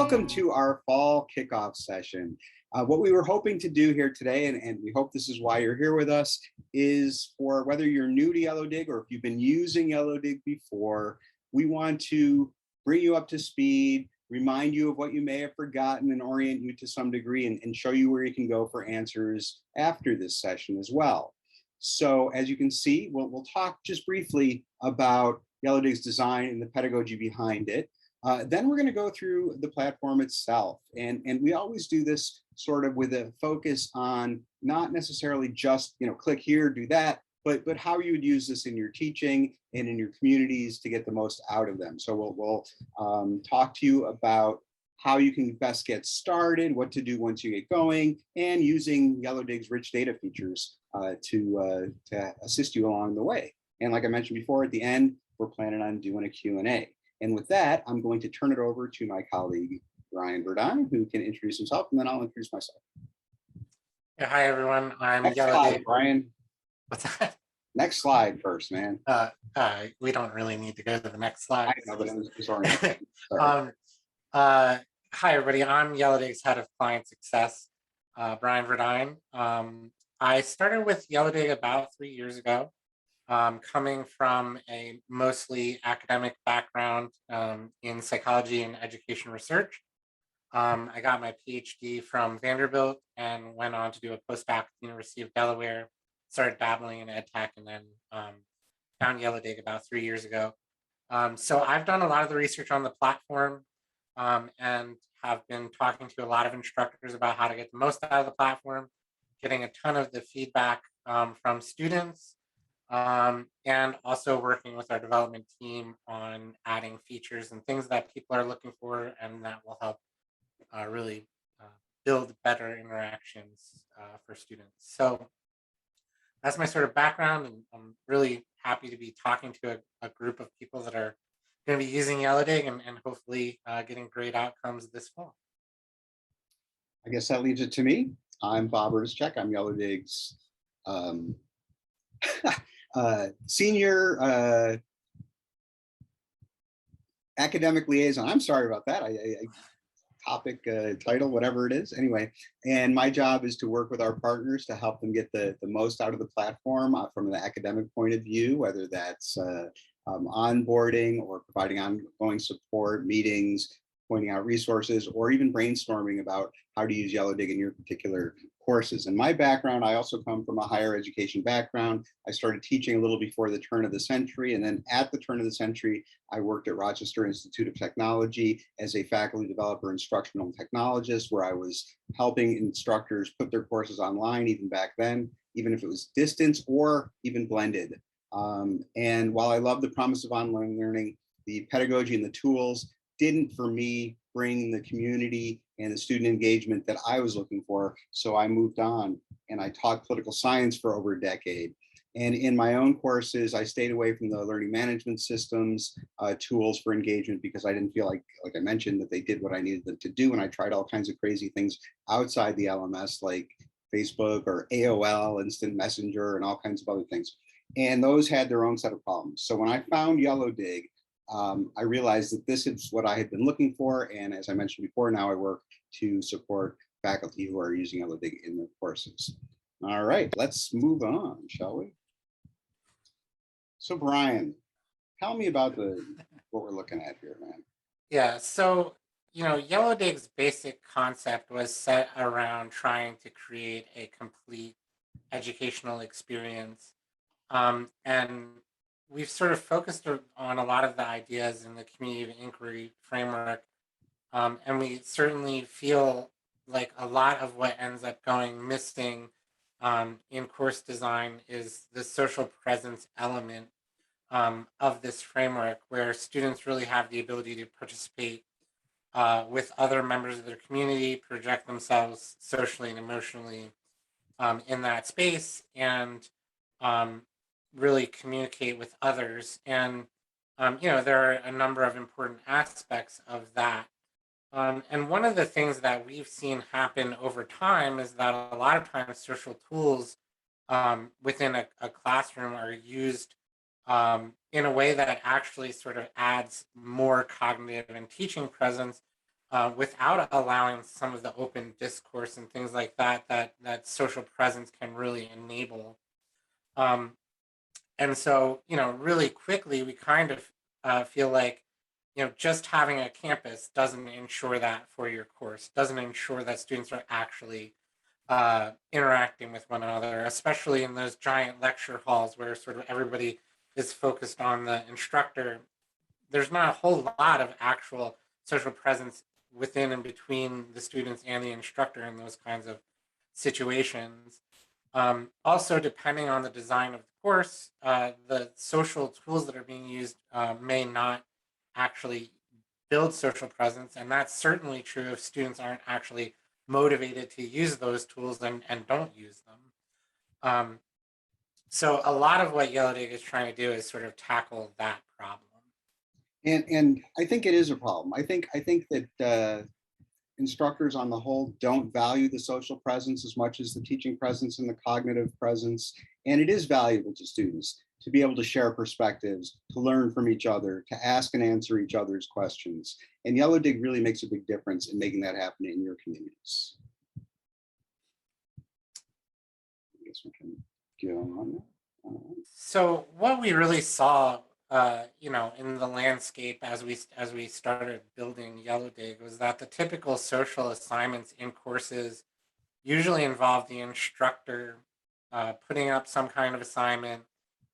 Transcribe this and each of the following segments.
Welcome to our fall kickoff session. What we were hoping to do here today, and we hope this is why you're here with us, is for whether you're new to Yellowdig or if you've been using Yellowdig before, we want to bring you up to speed, remind you of what you may have forgotten and orient you to some degree and show you where you can go for answers after this session as well. So as you can see, we'll talk just briefly about Yellowdig's design and the pedagogy behind it. Then we're going to go through the platform itself. And we always do this sort of with a focus on not necessarily just, click here, do that, but how you would use this in your teaching and in your communities to get the most out of them. So we'll talk to you about how you can best get started, what to do once you get going, and using Yellowdig's rich data features to assist you along the way. And like I mentioned before, at the end, we're planning on doing a Q&A. And with that, I'm going to turn it over to my colleague, Brian Verdine, who can introduce himself, and then I'll introduce myself. Yeah, hi, everyone. I'm Next slide, Brian. What's that? Next slide first, man. We don't really need to go to the next slide. I know, but I'm sorry. Hi, everybody. I'm Yellowdig's head of client success, Brian Verdine. I started with Yellowdig about 3 years ago. Coming from a mostly academic background in psychology and education research. I got my PhD from Vanderbilt and went on to do a postdoc at the University of Delaware, started dabbling in ed tech, and then found Yellowdig about 3 years ago. So I've done a lot of the research on the platform and have been talking to a lot of instructors about how to get the most out of the platform, getting a ton of the feedback from students, and also working with our development team on adding features and things that people are looking for and that will help really build better interactions for students. So that's my sort of background, and I'm really happy to be talking to a group of people that are going to be using Yellowdig and hopefully getting great outcomes this fall. I guess that leaves it to me. I'm Bob Erdeschek. I'm Yellowdig's senior academic liaison. I'm sorry about that. Topic, title, whatever it is. Anyway, and my job is to work with our partners to help them get the most out of the platform from an academic point of view, whether that's onboarding or providing ongoing support, meetings, pointing out resources, or even brainstorming about how to use Yellowdig in your particular courses. And my background, I also come from a higher education background. I started teaching a little before the turn of the century. And then at the turn of the century, I worked at Rochester Institute of Technology as a faculty developer instructional technologist, where I was helping instructors put their courses online even back then, even if it was distance or even blended. And while I love the promise of online learning, the pedagogy and the tools didn't, for me, bring the community and the student engagement that I was looking for. So I moved on and I taught political science for over a decade. And in my own courses, I stayed away from the learning management systems, tools for engagement, because I didn't feel like I mentioned, that they did what I needed them to do. And I tried all kinds of crazy things outside the LMS, like Facebook or AOL, Instant Messenger, and all kinds of other things. And those had their own set of problems. So when I found Yellowdig, I realized that this is what I had been looking for. And as I mentioned before, now I work to support faculty who are using Yellowdig in their courses. All right, let's move on, shall we? So Brian, tell me about what we're looking at here, man. Yeah, so, Yellowdig's basic concept was set around trying to create a complete educational experience. And we've sort of focused on a lot of the ideas in the community of inquiry framework. And we certainly feel like a lot of what ends up going missing in course design is the social presence element of this framework, where students really have the ability to participate with other members of their community, project themselves socially and emotionally in that space, and really communicate with others. And there are a number of important aspects of that. And one of the things that we've seen happen over time is that a lot of times social tools within a classroom are used in a way that actually sort of adds more cognitive and teaching presence, without allowing some of the open discourse and things like that that social presence can really enable. Um, and so, really quickly, we kind of feel like, just having a campus doesn't ensure that for your course, doesn't ensure that students are actually interacting with one another, especially in those giant lecture halls where sort of everybody is focused on the instructor. There's not a whole lot of actual social presence within and between the students and the instructor in those kinds of situations. Also, depending on the design of the course, the social tools that are being used may not actually build social presence. And that's certainly true if students aren't actually motivated to use those tools and don't use them. So a lot of what Yellowdig is trying to do is sort of tackle that problem. And I think it is a problem. I think that instructors on the whole don't value the social presence as much as the teaching presence and the cognitive presence. And it is valuable to students to be able to share perspectives, to learn from each other, to ask and answer each other's questions. And Yellowdig really makes a big difference in making that happen in your communities. I guess we can get on. So what we really saw, in the landscape as we started building Yellowdig was that the typical social assignments in courses usually involve the instructor putting up some kind of assignment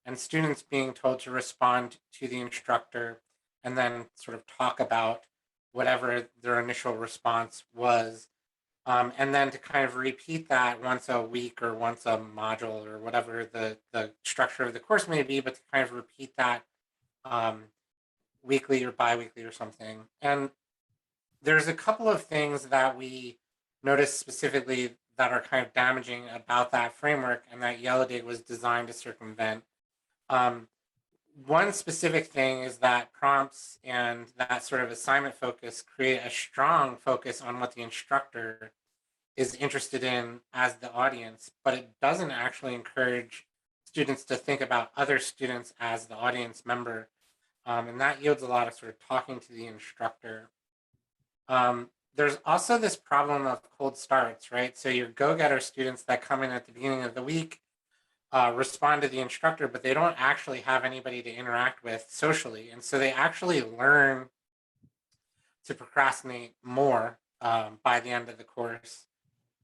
and students being told to respond to the instructor and then sort of talk about whatever their initial response was. And then to kind of repeat that once a week or once a module or whatever the structure of the course may be, but to kind of repeat that weekly or bi-weekly or something. And there's a couple of things that we noticed specifically that are kind of damaging about that framework and that Yellowdig was designed to circumvent. One specific thing is that prompts and that sort of assignment focus create a strong focus on what the instructor is interested in as the audience, but it doesn't actually encourage students to think about other students as the audience member. And that yields a lot of sort of talking to the instructor. There's also this problem of cold starts, right? So your go-getter students that come in at the beginning of the week respond to the instructor, but they don't actually have anybody to interact with socially. And so they actually learn to procrastinate more by the end of the course.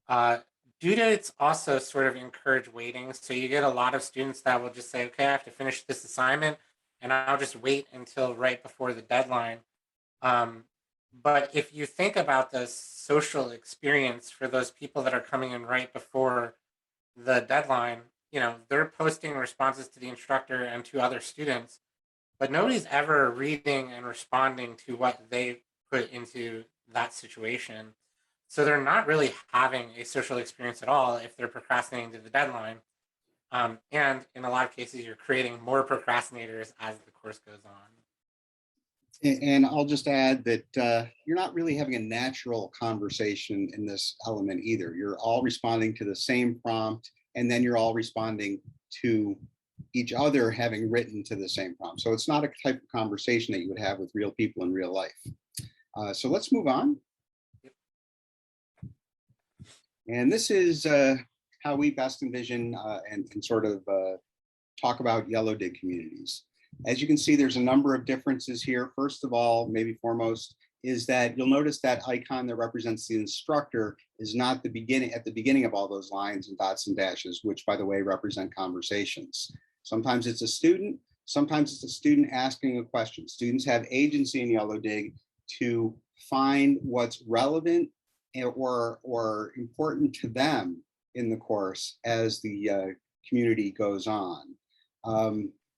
Due to it's also sort of encourage waiting. So you get a lot of students that will just say, okay, I have to finish this assignment and I'll just wait until right before the deadline. But if you think about the social experience for those people that are coming in right before the deadline, they're posting responses to the instructor and to other students, but nobody's ever reading and responding to what they put into that situation. So they're not really having a social experience at all if they're procrastinating to the deadline. And in a lot of cases, you're creating more procrastinators as the course goes on. And I'll just add that you're not really having a natural conversation in this element either. You're all responding to the same prompt, and then you're all responding to each other having written to the same prompt. So it's not a type of conversation that you would have with real people in real life. So let's move on. And this is how we best envision and sort of talk about Yellowdig communities. As you can see, there's a number of differences here. First of all, maybe foremost, is that you'll notice that icon that represents the instructor is not at the beginning of all those lines and dots and dashes, which, by the way, represent conversations. Sometimes it's a student, sometimes it's a student asking a question. Students have agency in Yellowdig to find what's relevant or important to them in the course as the community goes on.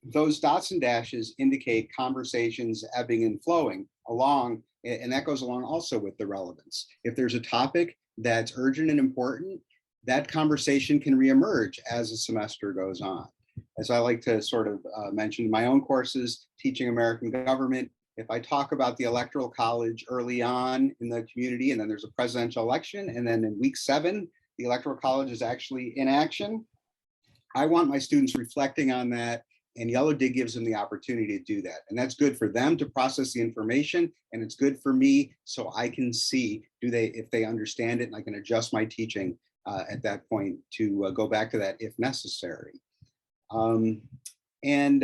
Those dots and dashes indicate conversations ebbing and flowing along, and that goes along also with the relevance. If there's a topic that's urgent and important, that conversation can reemerge as the semester goes on. As I like to sort of mention in my own courses, teaching American government, if I talk about the Electoral College early on in the community, and then there's a presidential election, and then in week 7, the Electoral College is actually in action, I want my students reflecting on that And Yellowdig gives them the opportunity to do that. And that's good for them to process the information, and it's good for me so I can see if they understand it, and I can adjust my teaching at that point to go back to that if necessary. Again,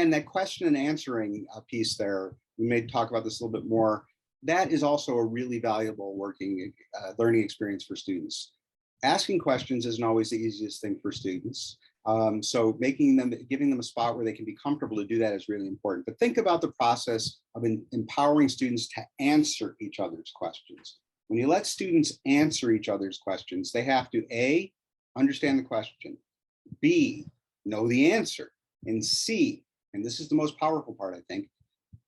that question and answering piece there, we may talk about this a little bit more. That is also a really valuable learning experience for students. Asking questions isn't always the easiest thing for students. So giving them a spot where they can be comfortable to do that is really important. But think about the process of empowering students to answer each other's questions. When you let students answer each other's questions, they have to A, understand the question, B, know the answer, and C, and this is the most powerful part, I think,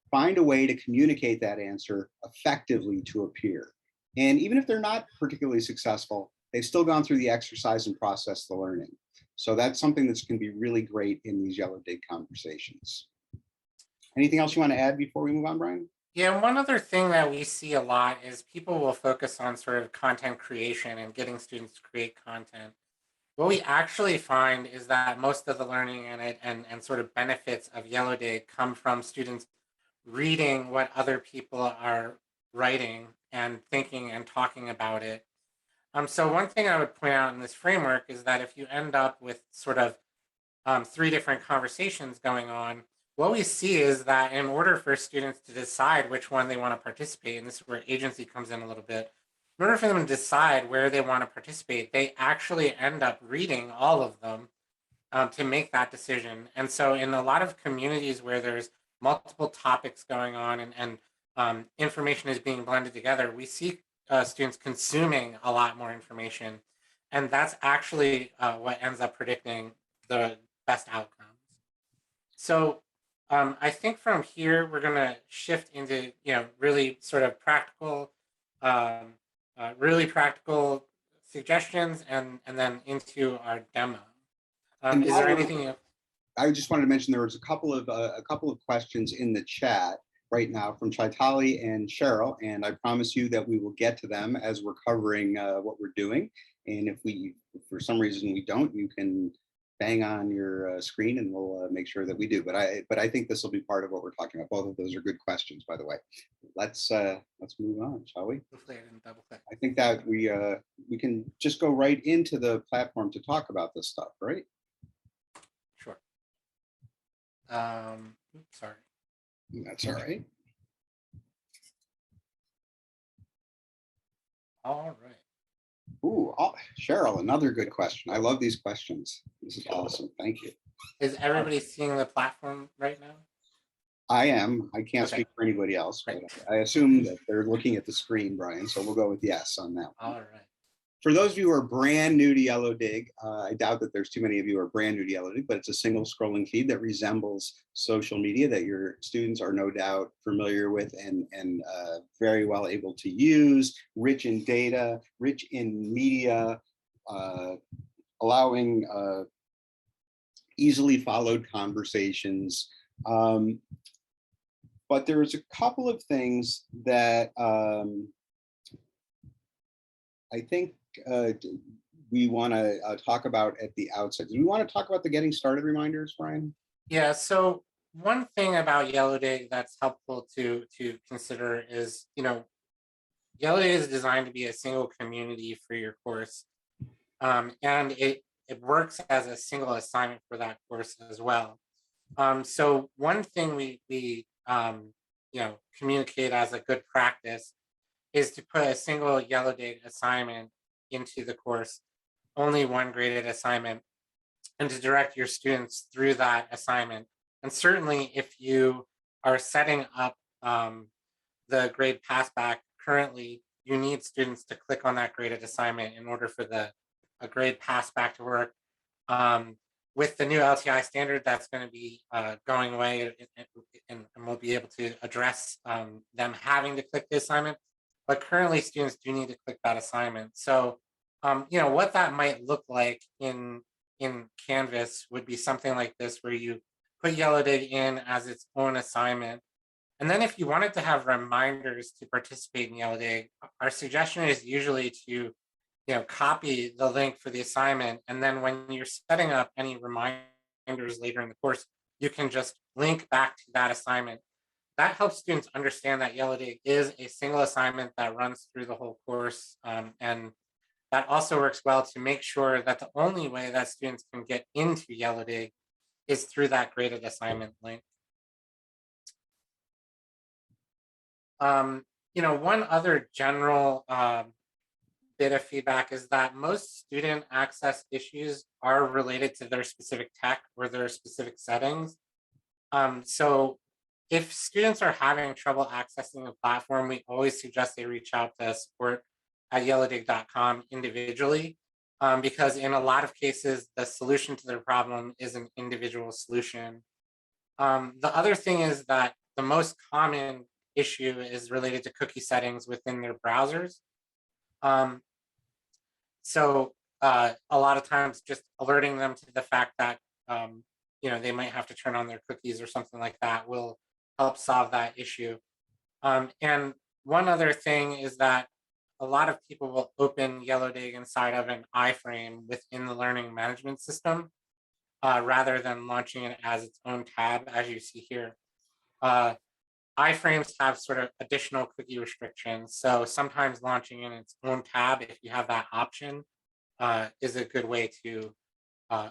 find a way to communicate that answer effectively to a peer. And even if they're not particularly successful, they've still gone through the exercise and process the learning. So that's something that's going to be really great in these Yellowdig conversations. Anything else you want to add before we move on, Brian? Yeah, one other thing that we see a lot is people will focus on sort of content creation and getting students to create content. What we actually find is that most of the learning and sort of benefits of Yellowdig come from students reading what other people are writing and thinking and talking about it. So one thing I would point out in this framework is that if you end up with sort of 3 different conversations going on, what we see is that in order for students to decide which one they want to participate, and this is where agency comes in a little bit, in order for them to decide where they want to participate, they actually end up reading all of them to make that decision. And so in a lot of communities where there's multiple topics going on and information is being blended together, we see students consuming a lot more information. And that's actually what ends up predicting the best outcomes. So I think from here, we're going to shift into, really sort of practical, really practical suggestions and then into our demo. Is there anything I just wanted to mention there was a couple of questions in the chat right now from Chaitali and Cheryl, and I promise you that we will get to them as we're covering what we're doing. And if for some reason we don't, you can bang on your screen and we'll make sure that we do. But I think this will be part of what we're talking about. Both of those are good questions, by the way. Let's move on, shall we? I think that we can just go right into the platform to talk about this stuff, right? Sure. Sorry. That's all right. All right. Ooh, Cheryl, another good question. I love these questions. This is awesome. Thank you. Is everybody seeing the platform right now? I am. I can't speak for anybody else, but I assume that they're looking at the screen, Brian. So we'll go with yes on that. All right. For those of you who are brand new to Yellowdig, I doubt that there's too many of you who are brand new to Yellowdig, but it's a single scrolling feed that resembles social media that your students are no doubt familiar with and very well able to use, rich in data, rich in media, allowing easily followed conversations. But there's a couple of things that I think we want to talk about at the outset. Do we want to talk about the getting started reminders, Brian? Yeah, so one thing about Yellowdig that's helpful to consider is, Yellowdig is designed to be a single community for your course. And it works as a single assignment for that course as well. So one thing we communicate as a good practice is to put a single Yellowdig assignment into the course, only one graded assignment, and to direct your students through that assignment. And certainly if you are setting up the grade passback currently, you need students to click on that graded assignment in order for a grade passback to work. With the new LTI standard, that's going to be going away, and we'll be able to address them having to click the assignment. But currently, students do need to click that assignment. So, what that might look like in Canvas would be something like this, where you put Yellowdig in as its own assignment. And then if you wanted to have reminders to participate in Yellowdig, our suggestion is usually to copy the link for the assignment. And then when you're setting up any reminders reminders later in the course, you can just link back to that assignment. That helps students understand that Yellowdig is a single assignment that runs through the whole course. And that also works well to make sure that the only way that students can get into Yellowdig is through that graded assignment link. One other general bit of feedback is that most student access issues are related to their specific tech or their specific settings. So if students are having trouble accessing the platform, we always suggest they reach out to support at yellowdig.com individually, because in a lot of cases, the solution to their problem is an individual solution. The other thing is that the most common issue is related to cookie settings within their browsers. So a lot of times just alerting them to the fact that they might have to turn on their cookies or something like that will help solve that issue. And one other thing is that a lot of people will open Yellowdig inside of an iframe within the learning management system, rather than launching it as its own tab, as you see here. iframes have sort of additional cookie restrictions. So sometimes launching in its own tab, if you have that option, is a good way to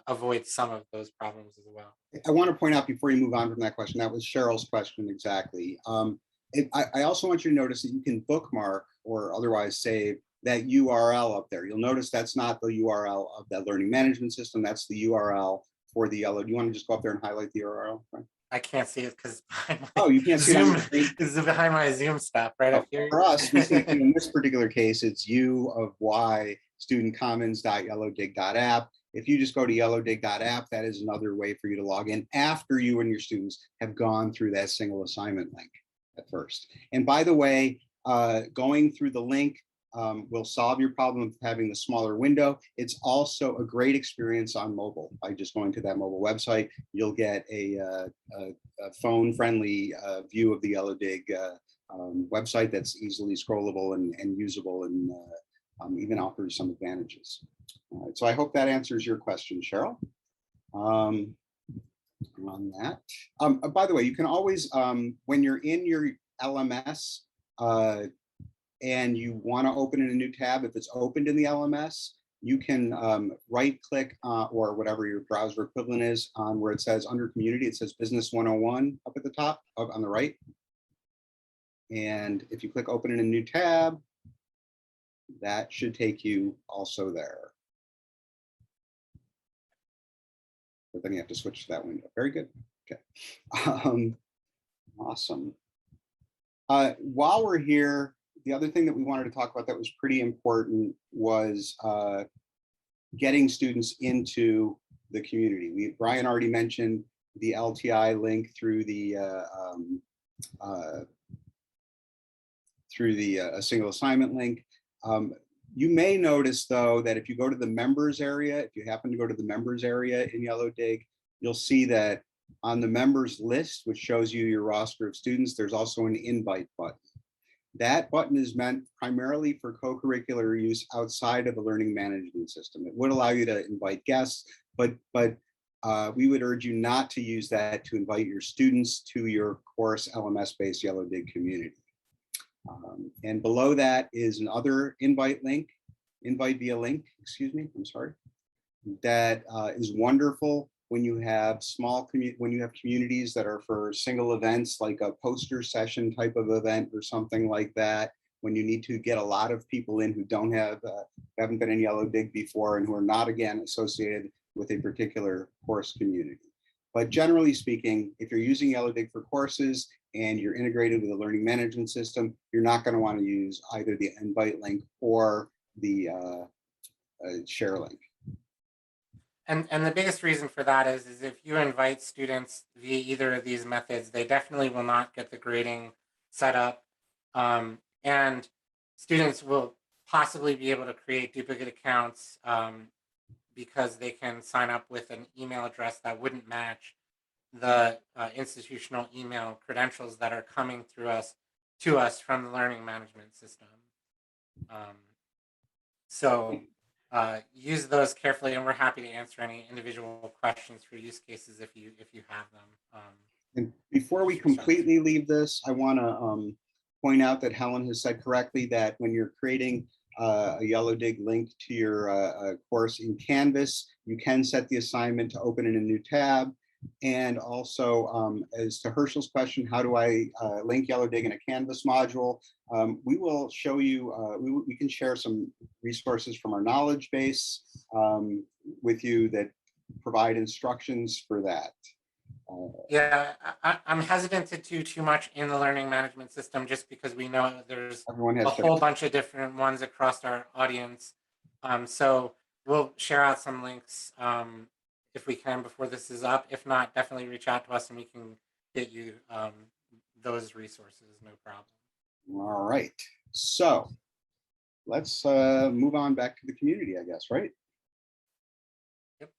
avoid some of those problems as well. I want to point out before you move on from that question, that was Cheryl's question exactly. I also want you to notice that you can bookmark or otherwise save that URL up there. You'll notice that's not the URL of that learning management system. That's the URL for the Yellow. Do you want to just go up there and highlight the URL? Right? I can't see it because you can't see Zoom. It This is behind my Zoom stuff right up here. For us, we see in this particular case, it's U of Y studentcommons.yellowdig.app. If you just go to yellowdig.app, that is another way for you to log in after you and your students have gone through that single assignment link at first. And by the way, going through the link will solve your problem of having the smaller window. It's also a great experience on mobile. By just going to that mobile website, you'll get a phone-friendly view of the Yellowdig website that's easily scrollable and usable, and even offers some advantages. All right, so I hope that answers your question, Cheryl. On that. By the way, you can always, when you're in your LMS and you want to open in a new tab, if it's opened in the LMS, you can right click or whatever your browser equivalent is on where it says under community, it says Business 101 up at the top, up on the right. And if you click open in a new tab, that should take you also there. But then you have to switch to that window. Very good. Okay. Awesome. While we're here, the other thing that we wanted to talk about that was pretty important was getting students into the community. Brian already mentioned the LTI link through the single assignment link. You may notice, though, that if you go to the members area, if you happen to go to the members area in Yellowdig, you'll see that on the members list, which shows you your roster of students, there's also an invite button. That button is meant primarily for co-curricular use outside of the learning management system. It would allow you to invite guests, but we would urge you not to use that to invite your students to your course LMS-based Yellowdig community. And below that is another invite via link, excuse me, I'm sorry. That is wonderful when you have communities that are for single events, like a poster session type of event or something like that, when you need to get a lot of people in who haven't been in Yellowdig before and who are not, again, associated with a particular course community. But generally speaking, if you're using Yellowdig for courses and you're integrated with a learning management system, you're not going to want to use either the invite link or the share link. And the biggest reason for that is if you invite students via either of these methods, they definitely will not get the grading set up. And students will possibly be able to create duplicate accounts because they can sign up with an email address that wouldn't match the institutional email credentials that are coming to us from the learning management system. So use those carefully, and we're happy to answer any individual questions for use cases if you have them. And before we completely leave this, I want to point out that Helen has said correctly that when you're creating a Yellowdig link to your course in Canvas, you can set the assignment to open in a new tab. And also, as to Herschel's question, how do I link Yellowdig in a Canvas module? We will show you, we can share some resources from our knowledge base with you that provide instructions for that. Yeah, I'm hesitant to do too much in the learning management system just because we know there's a whole bunch of different ones across our audience. So we'll share out some links if we can before this is up. If not, definitely reach out to us and we can get you those resources, no problem. All right, so let's move on back to the community, I guess, right? Yep.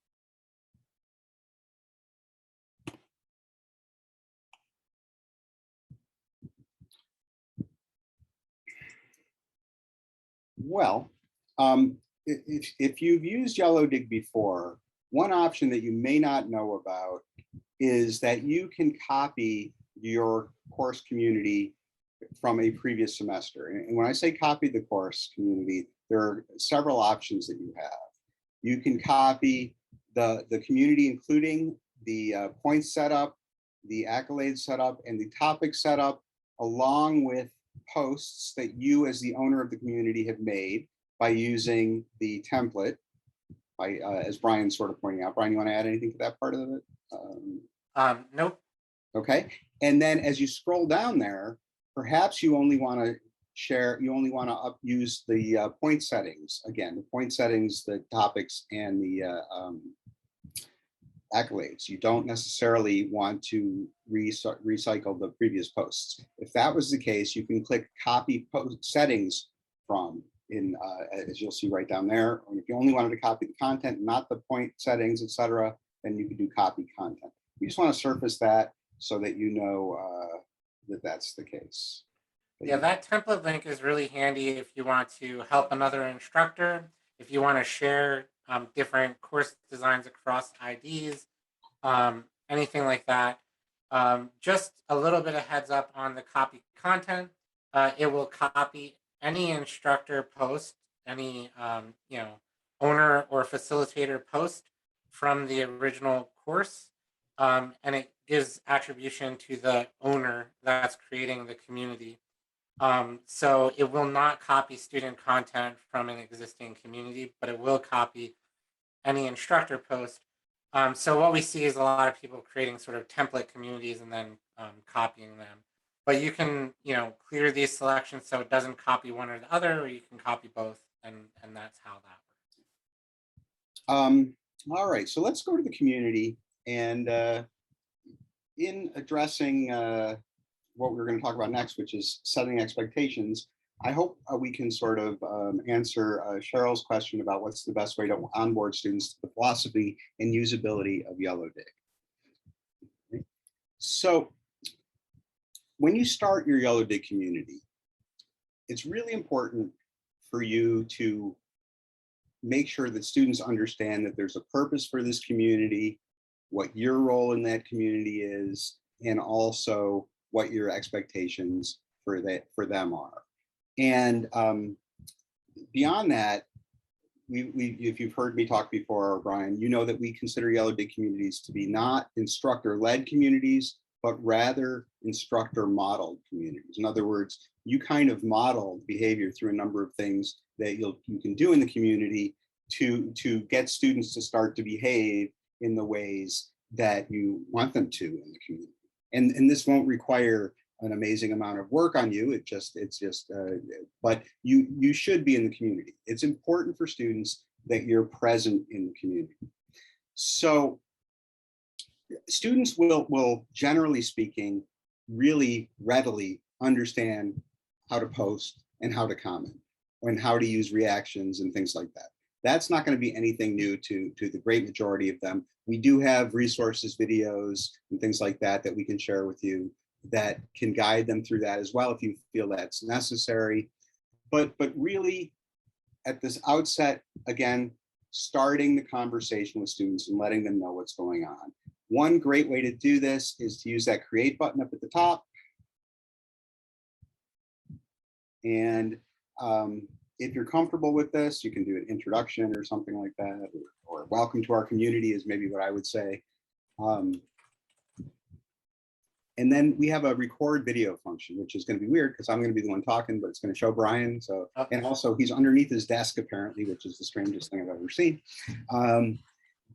Well, if you've used Yellowdig before, one option that you may not know about is that you can copy your course community from a previous semester. And when I say copy the course community, there are several options that you have. You can copy the community, including the points setup, the Accolade setup, and the topic setup, along with posts that you as the owner of the community have made by using the template, by, as Brian's sort of pointing out. Brian, you want to add anything to that part of it? Nope. Okay, and then as you scroll down there, perhaps you only want to share, you only want to use the point settings. Again, the point settings, the topics, and the Accolades. You don't necessarily want to recycle the previous posts. If that was the case, you can click copy post settings from, in as you'll see right down there. And if you only wanted to copy the content, not the point settings, etc., then you can do copy content. We just want to surface that so that you know that that's the case. Yeah, that template link is really handy if you want to help another instructor, if you want to share different course designs across IDs, anything like that. Just a little bit of heads up on the copy content. It will copy any instructor post, any owner or facilitator post from the original course, and it gives attribution to the owner that's creating the community. So it will not copy student content from an existing community, but it will copy any instructor post. So what we see is a lot of people creating sort of template communities and then copying them. But you can, clear these selections so it doesn't copy one or the other, or you can copy both, and that's how that works. All right, so let's go to the community, and in addressing what we're going to talk about next, which is setting expectations, I hope we can sort of answer Cheryl's question about what's the best way to onboard students to the philosophy and usability of Yellowdig. Okay. So when you start your Yellowdig community, it's really important for you to make sure that students understand that there's a purpose for this community, what your role in that community is, and also what your expectations for them are. And beyond that, if you've heard me talk before, Brian, you know that we consider Yellowdig communities to be not instructor-led communities, but rather instructor-modeled communities. In other words, you kind of model behavior through a number of things that you can do in the community to get students to start to behave in the ways that you want them to in the community. And this won't require an amazing amount of work on you. But you should be in the community. It's important for students that you're present in the community. So students will generally speaking, really readily understand how to post and how to comment and how to use reactions and things like that. That's not going to be anything new to the great majority of them. We do have resources, videos, and things like that that we can share with you that can guide them through that as well if you feel that's necessary. But really, at this outset, again, starting the conversation with students and letting them know what's going on. One great way to do this is to use that create button up at the top. And if you're comfortable with this, you can do an introduction or something like that, or welcome to our community is maybe what I would say. And then we have a record video function, which is going to be weird because I'm going to be the one talking, but it's going to show Brian. So, and also he's underneath his desk apparently, which is the strangest thing I've ever seen.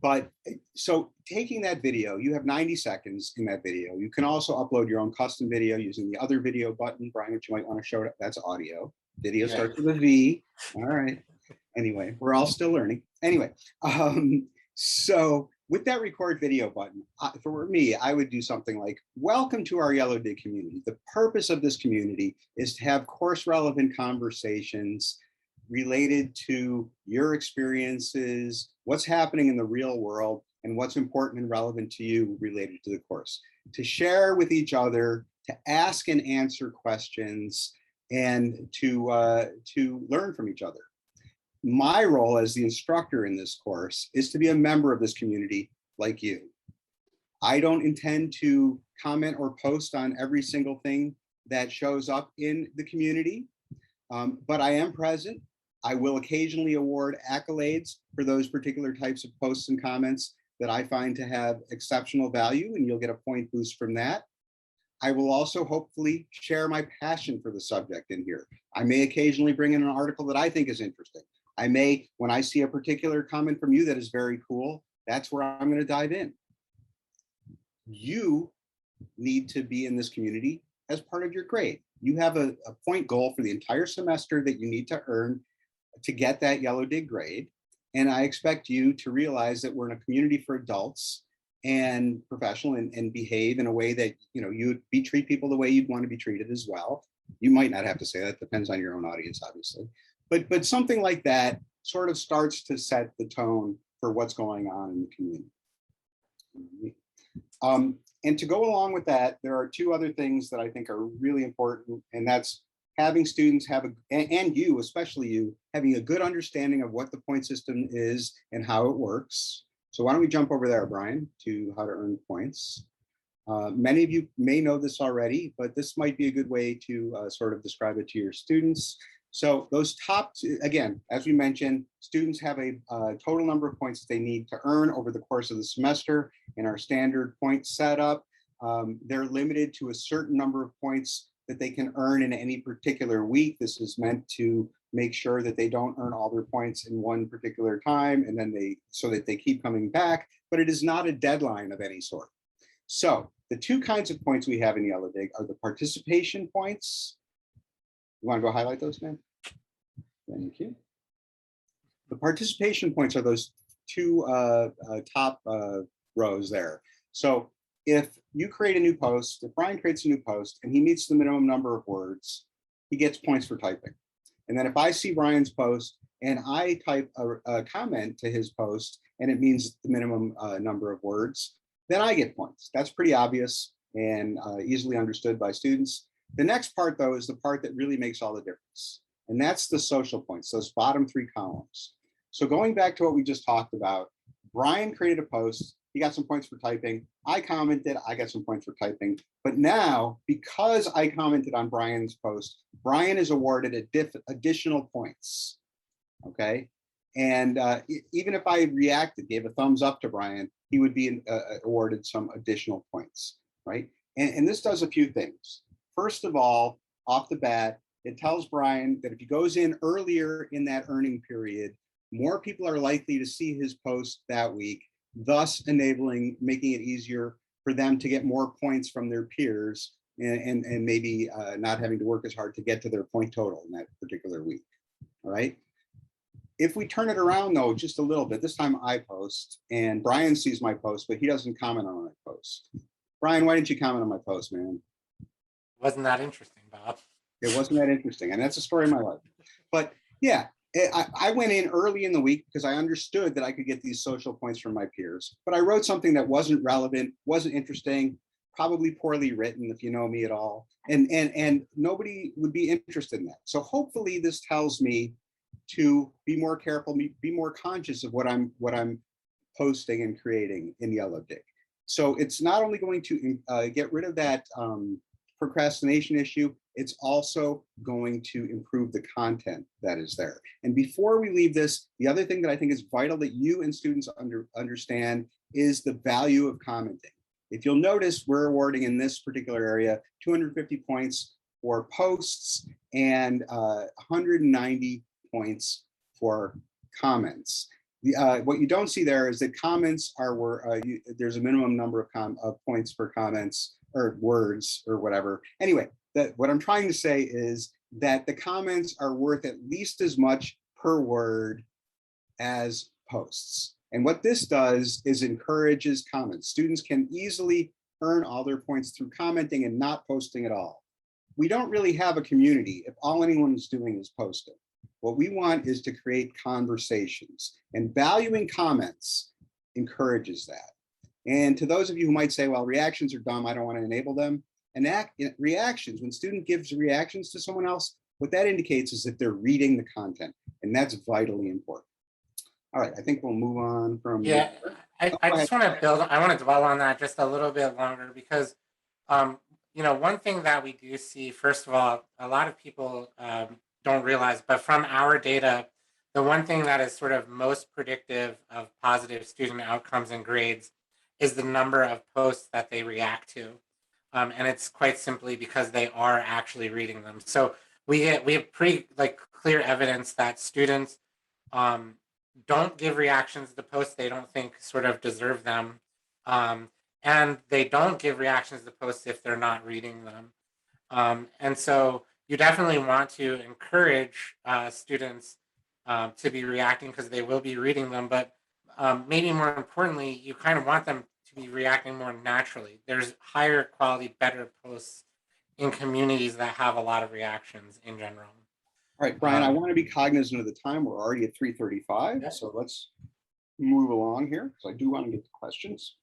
But so taking that video, you have 90 seconds in that video. You can also upload your own custom video using the other video button. Brian, which you might want to show, that's audio. Video starts with a V. All right. Anyway, we're all still learning. Anyway, so with that record video button, for me, I would do something like, welcome to our Yellowdig community. The purpose of this community is to have course relevant conversations related to your experiences, what's happening in the real world, and what's important and relevant to you related to the course. To share with each other, to ask and answer questions, and to learn from each other. My role as the instructor in this course is to be a member of this community like you. I don't intend to comment or post on every single thing that shows up in the community, but I am present. I will occasionally award accolades for those particular types of posts and comments that I find to have exceptional value, and you'll get a point boost from that. I will also hopefully share my passion for the subject in here. I may occasionally bring in an article that I think is interesting. I may, when I see a particular comment from you that is very cool, that's where I'm going to dive in. You need to be in this community as part of your grade. You have a point goal for the entire semester that you need to earn to get that Yellowdig grade. And I expect you to realize that we're in a community for adults and professional and behave in a way that, you know, you would treat people the way you'd want to be treated as well. You might not have to say that, depends on your own audience, obviously. But something like that sort of starts to set the tone for what's going on in the community. And to go along with that, there are two other things that I think are really important, and that's having students have and you, especially you, having a good understanding of what the point system is and how it works. So why don't we jump over there, Brian, to how to earn points. Many of you may know this already, but this might be a good way to sort of describe it to your students. So those top two, again, as we mentioned, students have a total number of points that they need to earn over the course of the semester in our standard point setup. They're limited to a certain number of points that they can earn in any particular week. This is meant to make sure that they don't earn all their points in one particular time, and then so that they keep coming back, but it is not a deadline of any sort. So the two kinds of points we have in Yellowdig are the participation points. You want to go highlight those, man? Thank you. The participation points are those two top rows there. So if you create a new post, if Brian creates a new post and he meets the minimum number of words, he gets points for typing. And then if I see Brian's post and I type a comment to his post and it means the minimum number of words, then I get points. That's pretty obvious and easily understood by students. The next part, though, is the part that really makes all the difference. And that's the social points, those bottom three columns. So going back to what we just talked about, Brian created a post, he got some points for typing. I commented, I got some points for typing. But now, because I commented on Brian's post, Brian is awarded additional points, okay? And even if I reacted, gave a thumbs up to Brian, he would be awarded some additional points, right? And this does a few things. First of all, off the bat, it tells Brian that if he goes in earlier in that earning period, more people are likely to see his post that week, thus making it easier for them to get more points from their peers and maybe not having to work as hard to get to their point total in that particular week, all right? If we turn it around though, just a little bit, this time I post and Brian sees my post, but he doesn't comment on my post. Brian, why didn't you comment on my post, man? Wasn't that interesting, Bob? It wasn't that interesting, and that's a story of my life. But yeah, I went in early in the week because I understood that I could get these social points from my peers, but I wrote something that wasn't relevant, wasn't interesting, probably poorly written if you know me at all, and nobody would be interested in that. So hopefully this tells me to be more careful, be more conscious of what I'm posting and creating in Yellowdig. So it's not only going to get rid of that procrastination issue, it's also going to improve the content that is there. And before we leave this, the other thing that I think is vital that you and students understand is the value of commenting. If you'll notice, we're awarding in this particular area 250 points for posts and 190 points for comments. What you don't see there is that comments are where there's a minimum number of points per comments or words or whatever. Anyway, what I'm trying to say is that the comments are worth at least as much per word as posts. And what this does is encourages comments. Students can easily earn all their points through commenting and not posting at all. We don't really have a community if all anyone is doing is posting. What we want is to create conversations, and valuing comments encourages that. And to those of you who might say, well, reactions are dumb, I don't want to enable them. And reactions, when student gives reactions to someone else, what that indicates is that they're reading the content, and that's vitally important. All right, I think we'll move on from. Yeah, I just want to build, I want to dwell on that just a little bit longer because, you know, one thing that we do see, first of all, a lot of people don't realize, but from our data, the one thing that is sort of most predictive of positive student outcomes and grades is the number of posts that they react to. And it's quite simply because they are actually reading them. So we have pretty clear evidence that students don't give reactions to posts they don't think sort of deserve them. And they don't give reactions to posts if they're not reading them. And so you definitely want to encourage students to be reacting because they will be reading them. But maybe more importantly, you kind of want them to be reacting more naturally. There's higher quality, better posts in communities that have a lot of reactions in general. All right, Brian, I want to be cognizant of the time. We're already at 3:35, yeah. So let's move along here because I do want to get to questions.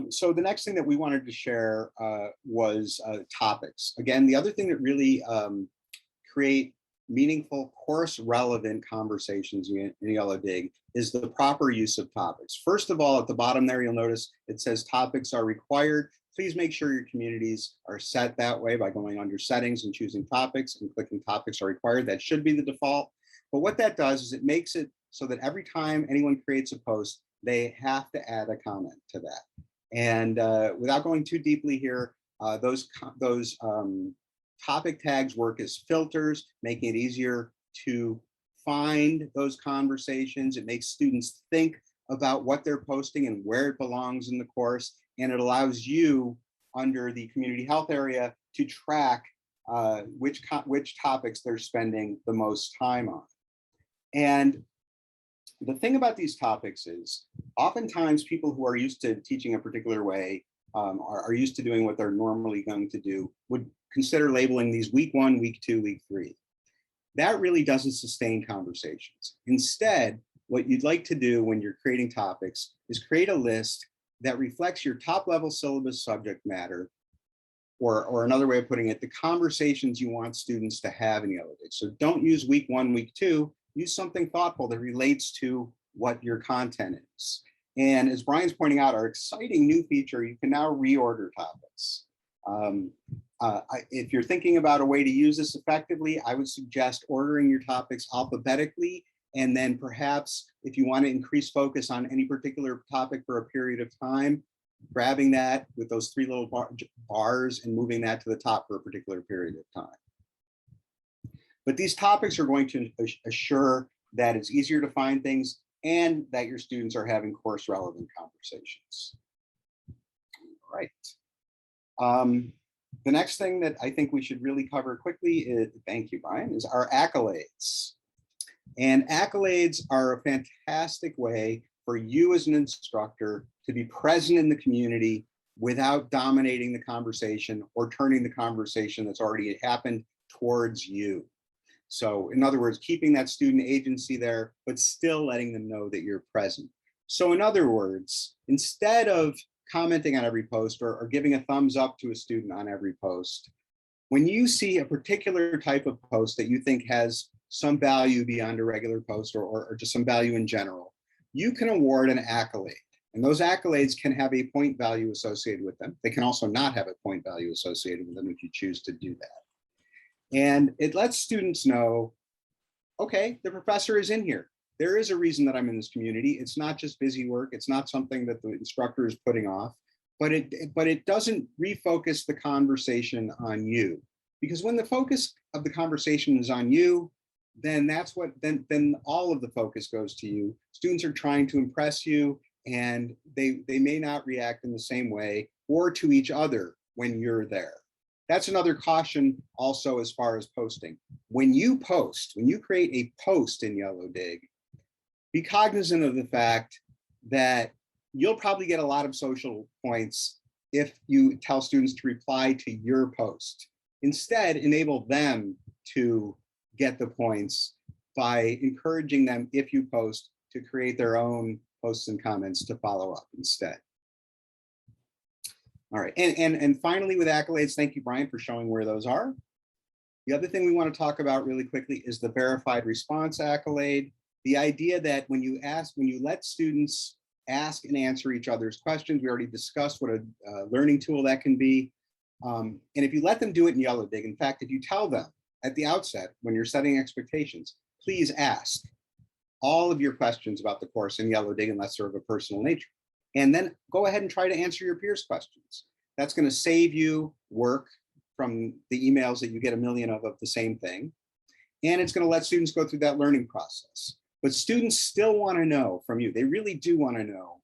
So the next thing that we wanted to share was topics. Again, the other thing that really create meaningful, course relevant conversations in Yellowdig is the proper use of topics. First of all, at the bottom there, you'll notice it says topics are required. Please make sure your communities are set that way by going under settings and choosing topics and clicking topics are required. That should be the default. But what that does is it makes it so that every time anyone creates a post, they have to add a comment to that. And without going too deeply here, those topic tags work as filters, making it easier to find those conversations. It makes students think about what they're posting and where it belongs in the course. And it allows you under the community health area to track which topics they're spending the most time on. And the thing about these topics is oftentimes people who are used to teaching a particular way are used to doing what they're normally going to do would consider labeling these week 1, week 2, week 3. That really doesn't sustain conversations. Instead, what you'd like to do when you're creating topics is create a list that reflects your top level syllabus subject matter, or another way of putting it, the conversations you want students to have in Yellowdig. So don't use week 1, week 2, use something thoughtful that relates to what your content is. And as Brian's pointing out, our exciting new feature, you can now reorder topics. If you're thinking about a way to use this effectively, I would suggest ordering your topics alphabetically. And then perhaps if you want to increase focus on any particular topic for a period of time, grabbing that with those 3 little bars and moving that to the top for a particular period of time. But these topics are going to assure that it's easier to find things and that your students are having course relevant conversations. All right. The next thing that I think we should really cover quickly is, thank you, Brian, is our accolades. And accolades are a fantastic way for you as an instructor to be present in the community without dominating the conversation or turning the conversation that's already happened towards you. So in other words, keeping that student agency there, but still letting them know that you're present. So in other words, instead of commenting on every post or giving a thumbs up to a student on every post, when you see a particular type of post that you think has some value beyond a regular post or just some value in general, you can award an accolade. And those accolades can have a point value associated with them. They can also not have a point value associated with them if you choose to do that. And it lets students know, okay, the professor is in here. There is a reason that I'm in this community. It's not just busy work. It's not something that the instructor is putting off, but it doesn't refocus the conversation on you. Because when the focus of the conversation is on you, then that's what, then all of the focus goes to you. Students are trying to impress you, and they may not react in the same way or to each other when you're there. That's another caution also as far as posting. When you post, when you create a post in Yellowdig, be cognizant of the fact that you'll probably get a lot of social points if you tell students to reply to your post. Instead, enable them to get the points by encouraging them, if you post, to create their own posts and comments to follow up instead. All right, and finally with accolades, thank you, Brian, for showing where those are. The other thing we want to talk about really quickly is the verified response accolade. The idea that when you let students ask and answer each other's questions, we already discussed what a learning tool that can be. And if you let them do it in Yellowdig, in fact, if you tell them at the outset, when you're setting expectations, please ask all of your questions about the course in Yellowdig unless they're of a personal nature. And then go ahead and try to answer your peers' questions. That's going to save you work from the emails that you get a million of the same thing. And it's going to let students go through that learning process. But students still want to know from you. They really do want to know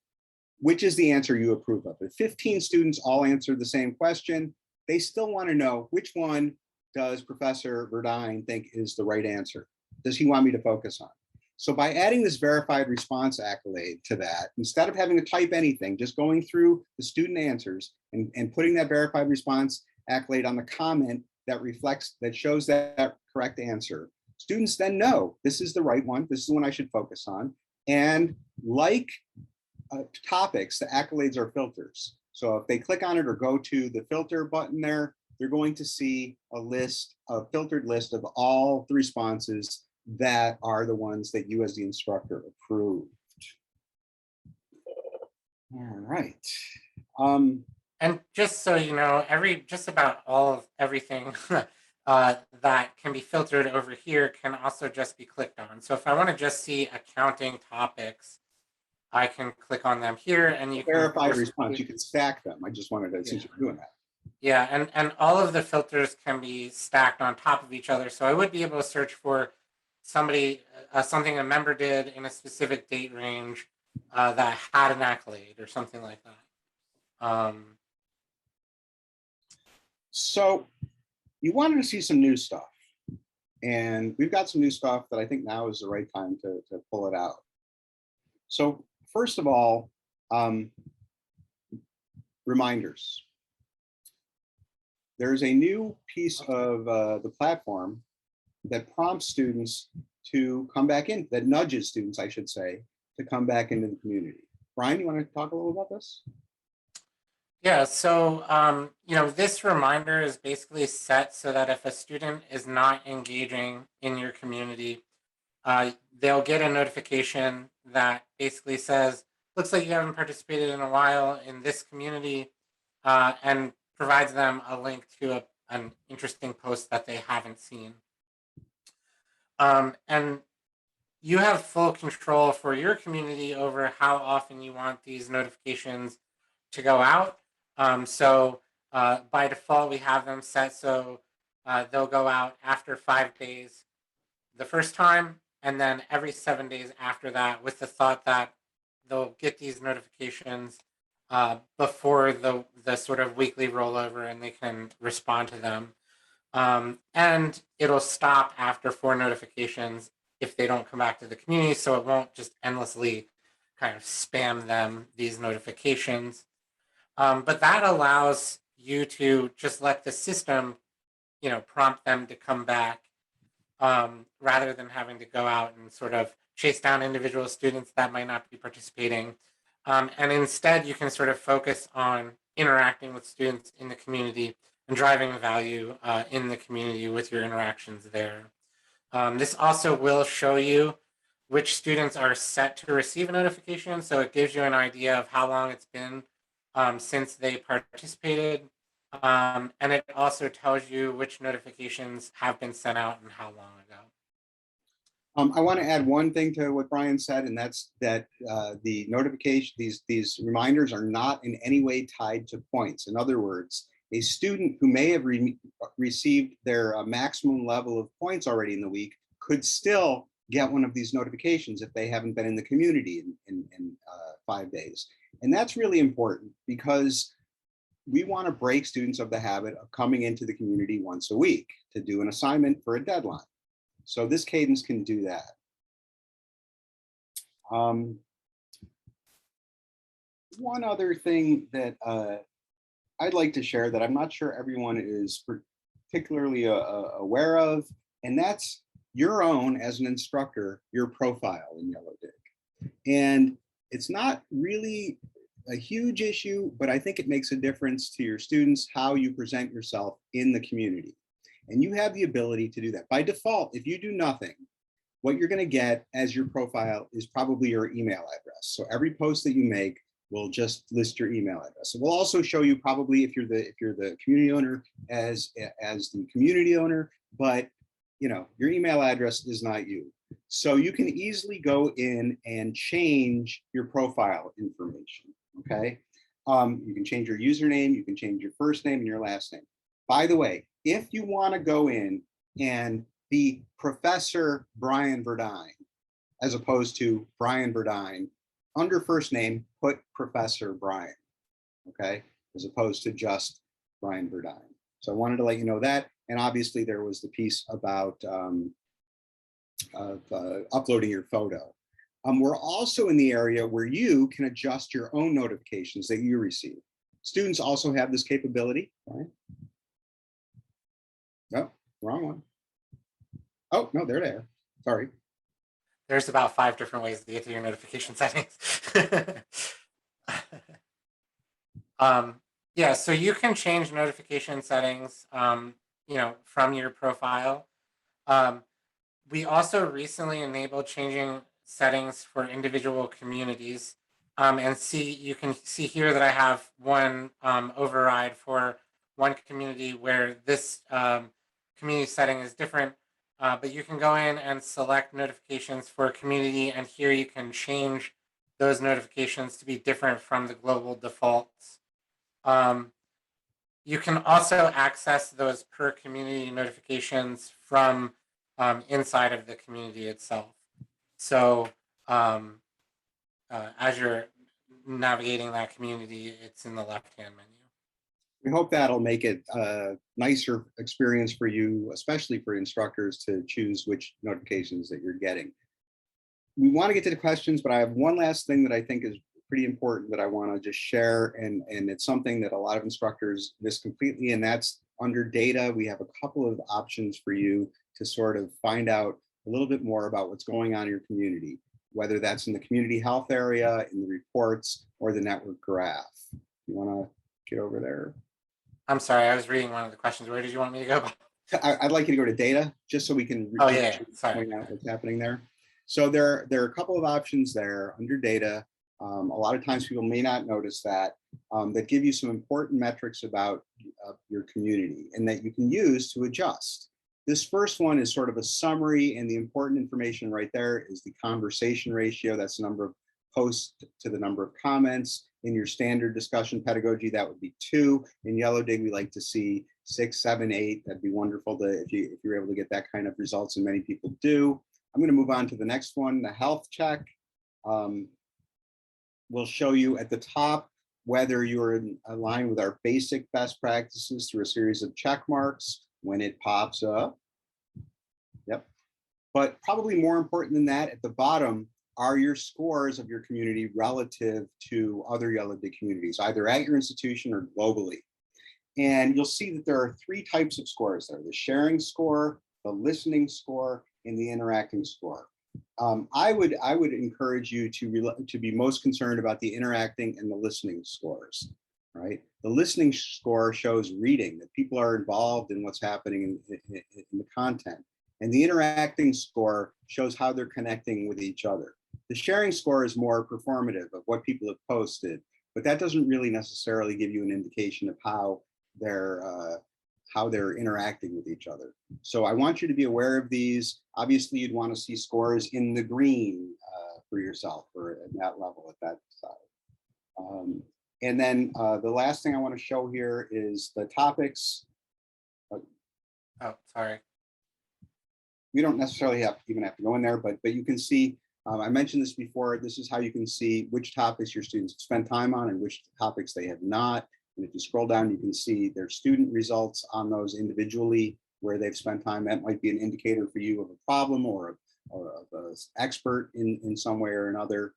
which is the answer you approve of. If 15 students all answer the same question, they still want to know which one does Professor Verdine think is the right answer? Does he want me to focus on? So by adding this verified response accolade to that, instead of having to type anything, just going through the student answers and putting that verified response accolade on the comment that shows that correct answer, students then know this is the right one, this is the one I should focus on. And like topics, the accolades are filters. So if they click on it or go to the filter button there, they're going to see a filtered list of all the responses that are the ones that you as the instructor approved. All right. And just so you know, just about all of everything that can be filtered over here can also just be clicked on. So if I want to just see accounting topics, I can click on them here, and you verify response. You can stack them. I just wanted to, since you're doing that. Yeah, and all of the filters can be stacked on top of each other. So I would be able to search for something a member did in a specific date range that had an accolade or something like that. So you wanted to see some new stuff, and we've got some new stuff that I think now is the right time to pull it out. So first of all, reminders. There's a new piece of the platform that prompts students to come back in, that nudges students, I should say, to come back into the community. Brian, you want to talk a little about this? Yeah, so this reminder is basically set so that if a student is not engaging in your community, they'll get a notification that basically says, looks like you haven't participated in a while in this community, and provides them a link to an interesting post that they haven't seen. And you have full control for your community over how often you want these notifications to go out. So by default, we have them set so they'll go out after 5 days the first time, and then every 7 days after that, with the thought that they'll get these notifications before the sort of weekly rollover, and they can respond to them. And it'll stop after 4 notifications if they don't come back to the community, so it won't just endlessly kind of spam them these notifications. But that allows you to just let the system, prompt them to come back, rather than having to go out and sort of chase down individual students that might not be participating. And instead, you can sort of focus on interacting with students in the community and driving value in the community with your interactions there. This also will show you which students are set to receive a notification. So it gives you an idea of how long it's been since they participated. And it also tells you which notifications have been sent out and how long ago. I want to add one thing to what Brian said, and that's that the notification, these reminders are not in any way tied to points. In other words, a student who may have received their maximum level of points already in the week could still get one of these notifications if they haven't been in the community in 5 days. And that's really important because we want to break students of the habit of coming into the community once a week to do an assignment for a deadline. So this cadence can do that. One other thing that I'd like to share that I'm not sure everyone is particularly aware of, and that's your own, as an instructor, your profile in Yellowdig. And it's not really a huge issue, but I think it makes a difference to your students how you present yourself in the community. And you have the ability to do that. By default, if you do nothing, what you're going to get as your profile is probably your email address. So every post that you make will just list your email address. It will also show you probably if you're the community owner as the community owner, but you know, your email address is not you. So you can easily go in and change your profile information. Okay. You can change your username, you can change your first name and your last name. By the way, if you want to go in and be Professor Brian Verdine, as opposed to Brian Verdine, under first name, put Professor Brian, okay, as opposed to just Brian Verdine. So I wanted to let you know that. And obviously there was the piece about uploading your photo. We're also in the area where you can adjust your own notifications that you receive. Students also have this capability, right? No, wrong one. Oh, no, they're there. Sorry. There's about 5 different ways to get to your notification settings. Yeah, so you can change notification settings, you know, from your profile. We also recently enabled changing settings for individual communities. And you can see here that I have one override for one community where this community setting is different. But you can go in and select notifications for a community, and here you can change those notifications to be different from the global defaults. You can also access those per community notifications from inside of the community itself. So as you're navigating that community, it's in the left-hand menu. We hope that'll make it a nicer experience for you, especially for instructors, to choose which notifications that you're getting. We want to get to the questions, but I have one last thing that I think is pretty important that I want to just share, and it's something that a lot of instructors miss completely, and that's under data. We have a couple of options for you to sort of find out a little bit more about what's going on in your community, whether that's in the community health area, in the reports, or the network graph. You want to get over there? I'm sorry, I was reading one of the questions. Where did you want me to go? I'd like you to go to data, just so we can point out what's happening there. So there are a couple of options there under data. A lot of times people may not notice that, that give you some important metrics about your community and that you can use to adjust. This first one is sort of a summary, and the important information right there is the conversation ratio. That's the number of posts to the number of comments. In your standard discussion pedagogy, that would be 2. In Yellowdig, we like to see 6, 7, 8. That'd be wonderful if you're able to get that kind of results, and many people do. I'm going to move on to the next one, the health check. We'll show you at the top whether you're in line with our basic best practices through a series of check marks when it pops up. Yep. But probably more important than that, at the bottom are your scores of your community relative to other Yellowdig communities, either at your institution or globally. And you'll see that there are 3 types of scores there: the sharing score, the listening score, and the interacting score. I would encourage you to be most concerned about the interacting and the listening scores, right? The listening score shows reading, that people are involved in what's happening in the content. And the interacting score shows how they're connecting with each other. The sharing score is more performative of what people have posted, but that doesn't really necessarily give you an indication of how they're interacting with each other. So I want you to be aware of these. Obviously, you'd want to see scores in the green for yourself, or at that level, at that side. And then the last thing I want to show here is the topics. Oh, sorry. You don't necessarily even have to go in there, but you can see, I mentioned this before, this is how you can see which topics your students have spent time on and which topics they have not. And if you scroll down, you can see their student results on those individually where they've spent time. That might be an indicator for you of a problem or of an expert in some way or another.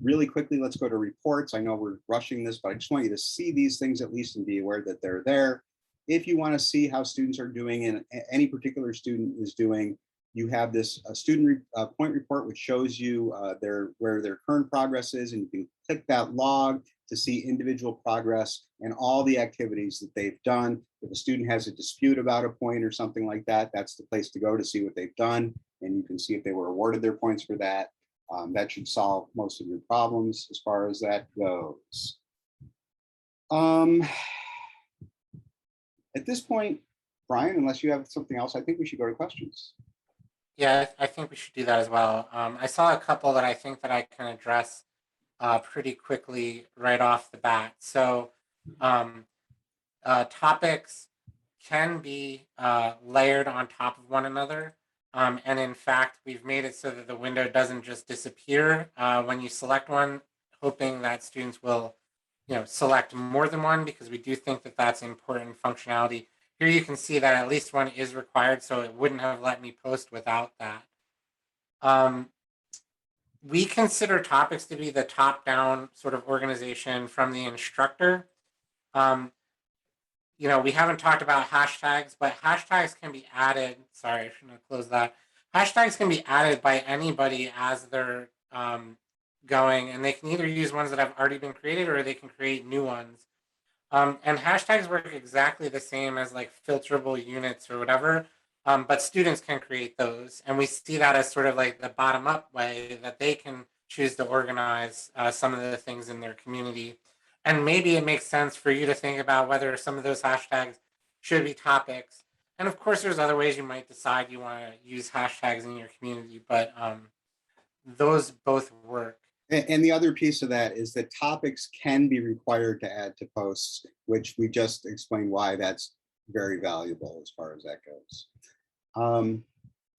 Really quickly, let's go to reports. I know we're rushing this, but I just want you to see these things at least and be aware that they're there. If you want to see how students are doing and any particular student is doing, you have this student point report, which shows you where their current progress is, and you can click that log to see individual progress and all the activities that they've done. If a student has a dispute about a point or something like that, that's the place to go to see what they've done, and you can see if they were awarded their points for that. That should solve most of your problems as far as that goes. At this point, Brian, unless you have something else, I think we should go to questions. Yeah, I think we should do that as well. I saw a couple that I think that I can address pretty quickly right off the bat. So topics can be layered on top of one another. And in fact, we've made it so that the window doesn't just disappear when you select one, hoping that students will select more than one, because we do think that that's important functionality. Here you can see that at least one is required, so it wouldn't have let me post without that. We consider topics to be the top-down sort of organization from the instructor. We haven't talked about hashtags, but hashtags can be added. Sorry, I shouldn't have closed that. Hashtags can be added by anybody as they're going, and they can either use ones that have already been created or they can create new ones. And hashtags work exactly the same as like filterable units or whatever, but students can create those. And we see that as sort of like the bottom up way that they can choose to organize some of the things in their community. And maybe it makes sense for you to think about whether some of those hashtags should be topics. And of course, there's other ways you might decide you want to use hashtags in your community, but those both work. And the other piece of that is that topics can be required to add to posts, which we just explained why that's very valuable as far as that goes.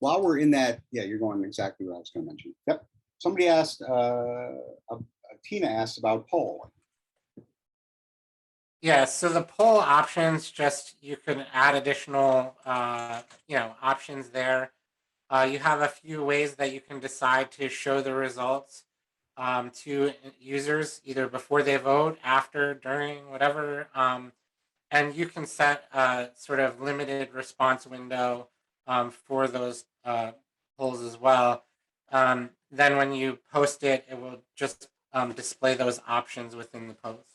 While we're in that, yeah, you're going exactly what I was going to mention. Yep. Somebody asked, Tina asked about poll. Yeah, so the poll options, just you can add additional, options there. You have a few ways that you can decide to show the results to users, either before they vote, after, during, whatever. And you can set a sort of limited response window for those polls as well. Then when you post it, it will just display those options within the post.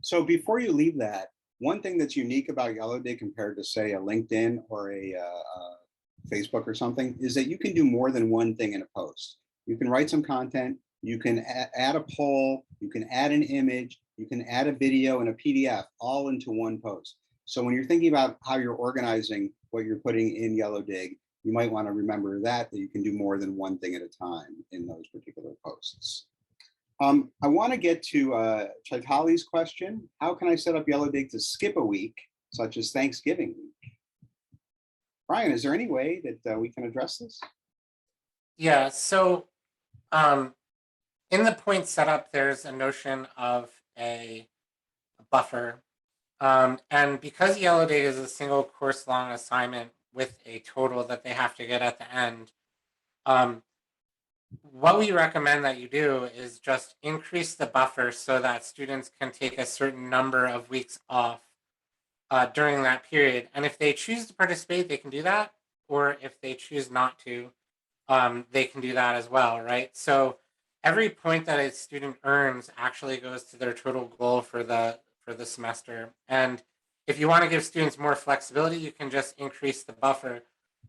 So before you leave that, one thing that's unique about Yellowdig compared to, say, a LinkedIn or a Facebook or something is that you can do more than one thing in a post. You can write some content, you can add a poll, you can add an image, you can add a video and a PDF all into one post. So when you're thinking about how you're organizing what you're putting in Yellowdig, you might want to remember that you can do more than one thing at a time in those particular posts. I want to get to Chaitali's question. How can I set up Yellowdig to skip a week, such as Thanksgiving week? Brian, is there any way that we can address this? Yeah, so in the point setup, there's a notion of a buffer. And because Yellowdig is a single course long assignment with a total that they have to get at the end, what we recommend that you do is just increase the buffer so that students can take a certain number of weeks off during that period. And if they choose to participate, they can do that. Or if they choose not to, they can do that as well, right? So every point that a student earns actually goes to their total goal for the semester. And if you want to give students more flexibility, you can just increase the buffer.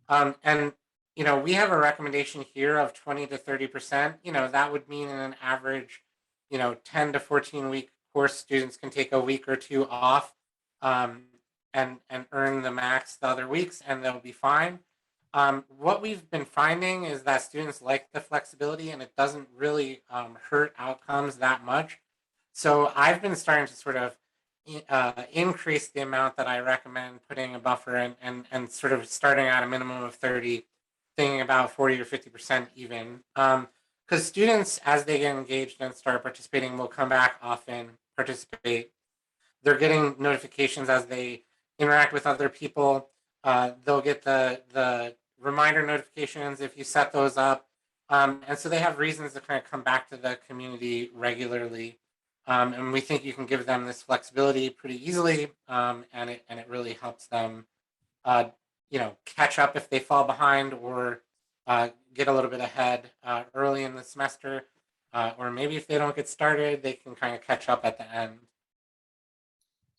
And we have a recommendation here of 20 to 30%. That would mean in an average, 10 to 14 week course, students can take a week or two off, and earn the max the other weeks, and they'll be fine. What we've been finding is that students like the flexibility, and it doesn't really hurt outcomes that much. So I've been starting to sort of increase the amount that I recommend putting a buffer in, and sort of starting at a minimum of 30, thinking about 40 or 50% even. Because students, as they get engaged and start participating, will come back often, participate. They're getting notifications as they interact with other people. They'll get the reminder notifications if you set those up. And so they have reasons to kind of come back to the community regularly. And we think you can give them this flexibility pretty easily, and it really helps them, catch up if they fall behind, or get a little bit ahead early in the semester, or maybe if they don't get started, they can kind of catch up at the end.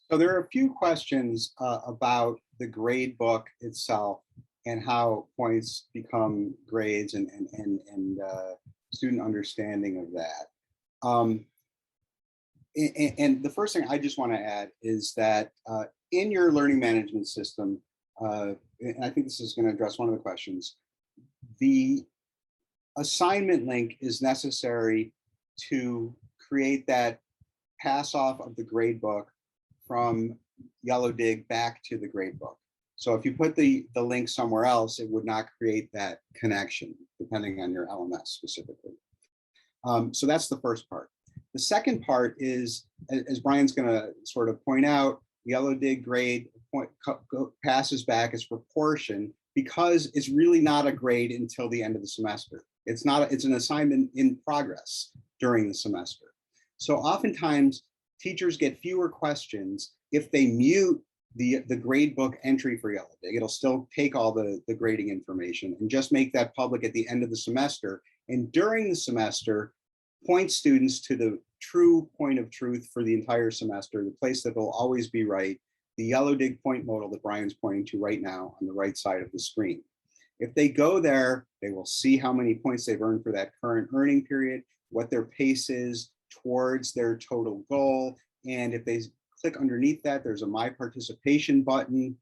So there are a few questions about the grade book itself and how points become grades, and student understanding of that. And the first thing I just want to add is that in your learning management system, and I think this is going to address one of the questions, the assignment link is necessary to create that pass off of the grade book from Yellowdig back to the grade book. So if you put the link somewhere else, it would not create that connection, depending on your LMS specifically. So that's the first part. The second part is, as Brian's going to sort of point out, Yellowdig grade passes back as proportion, because it's really not a grade until the end of the semester. It's an assignment in progress during the semester. So oftentimes teachers get fewer questions if they mute the grade book entry for Yellowdig. It'll still take all the grading information and just make that public at the end of the semester. And during the semester, point students to the true point of truth for the entire semester, the place that will always be right, the Yellowdig point modal that Brian's pointing to right now on the right side of the screen. If they go there, they will see how many points they've earned for that current earning period, what their pace is towards their total goal. And if they click underneath that, there's a My Participation button,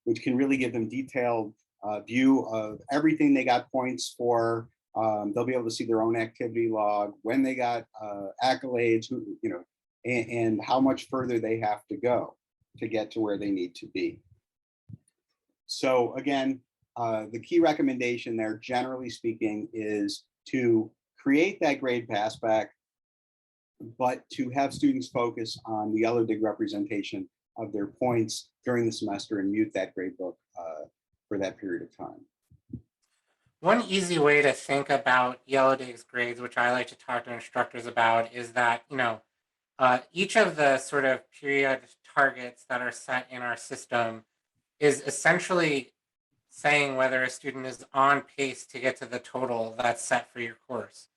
which can really give them detailed view of everything they got points for. They'll be able to see their own activity log, when they got accolades, and how much further they have to go to get to where they need to be. So again, the key recommendation there, generally speaking, is to create that grade passback, but to have students focus on the Yellowdig representation of their points during the semester and mute that grade book for that period of time. One easy way to think about Yellowdig's grades, which I like to talk to instructors about, is that, each of the sort of period targets that are set in our system is essentially saying whether a student is on pace to get to the total that's set for your course,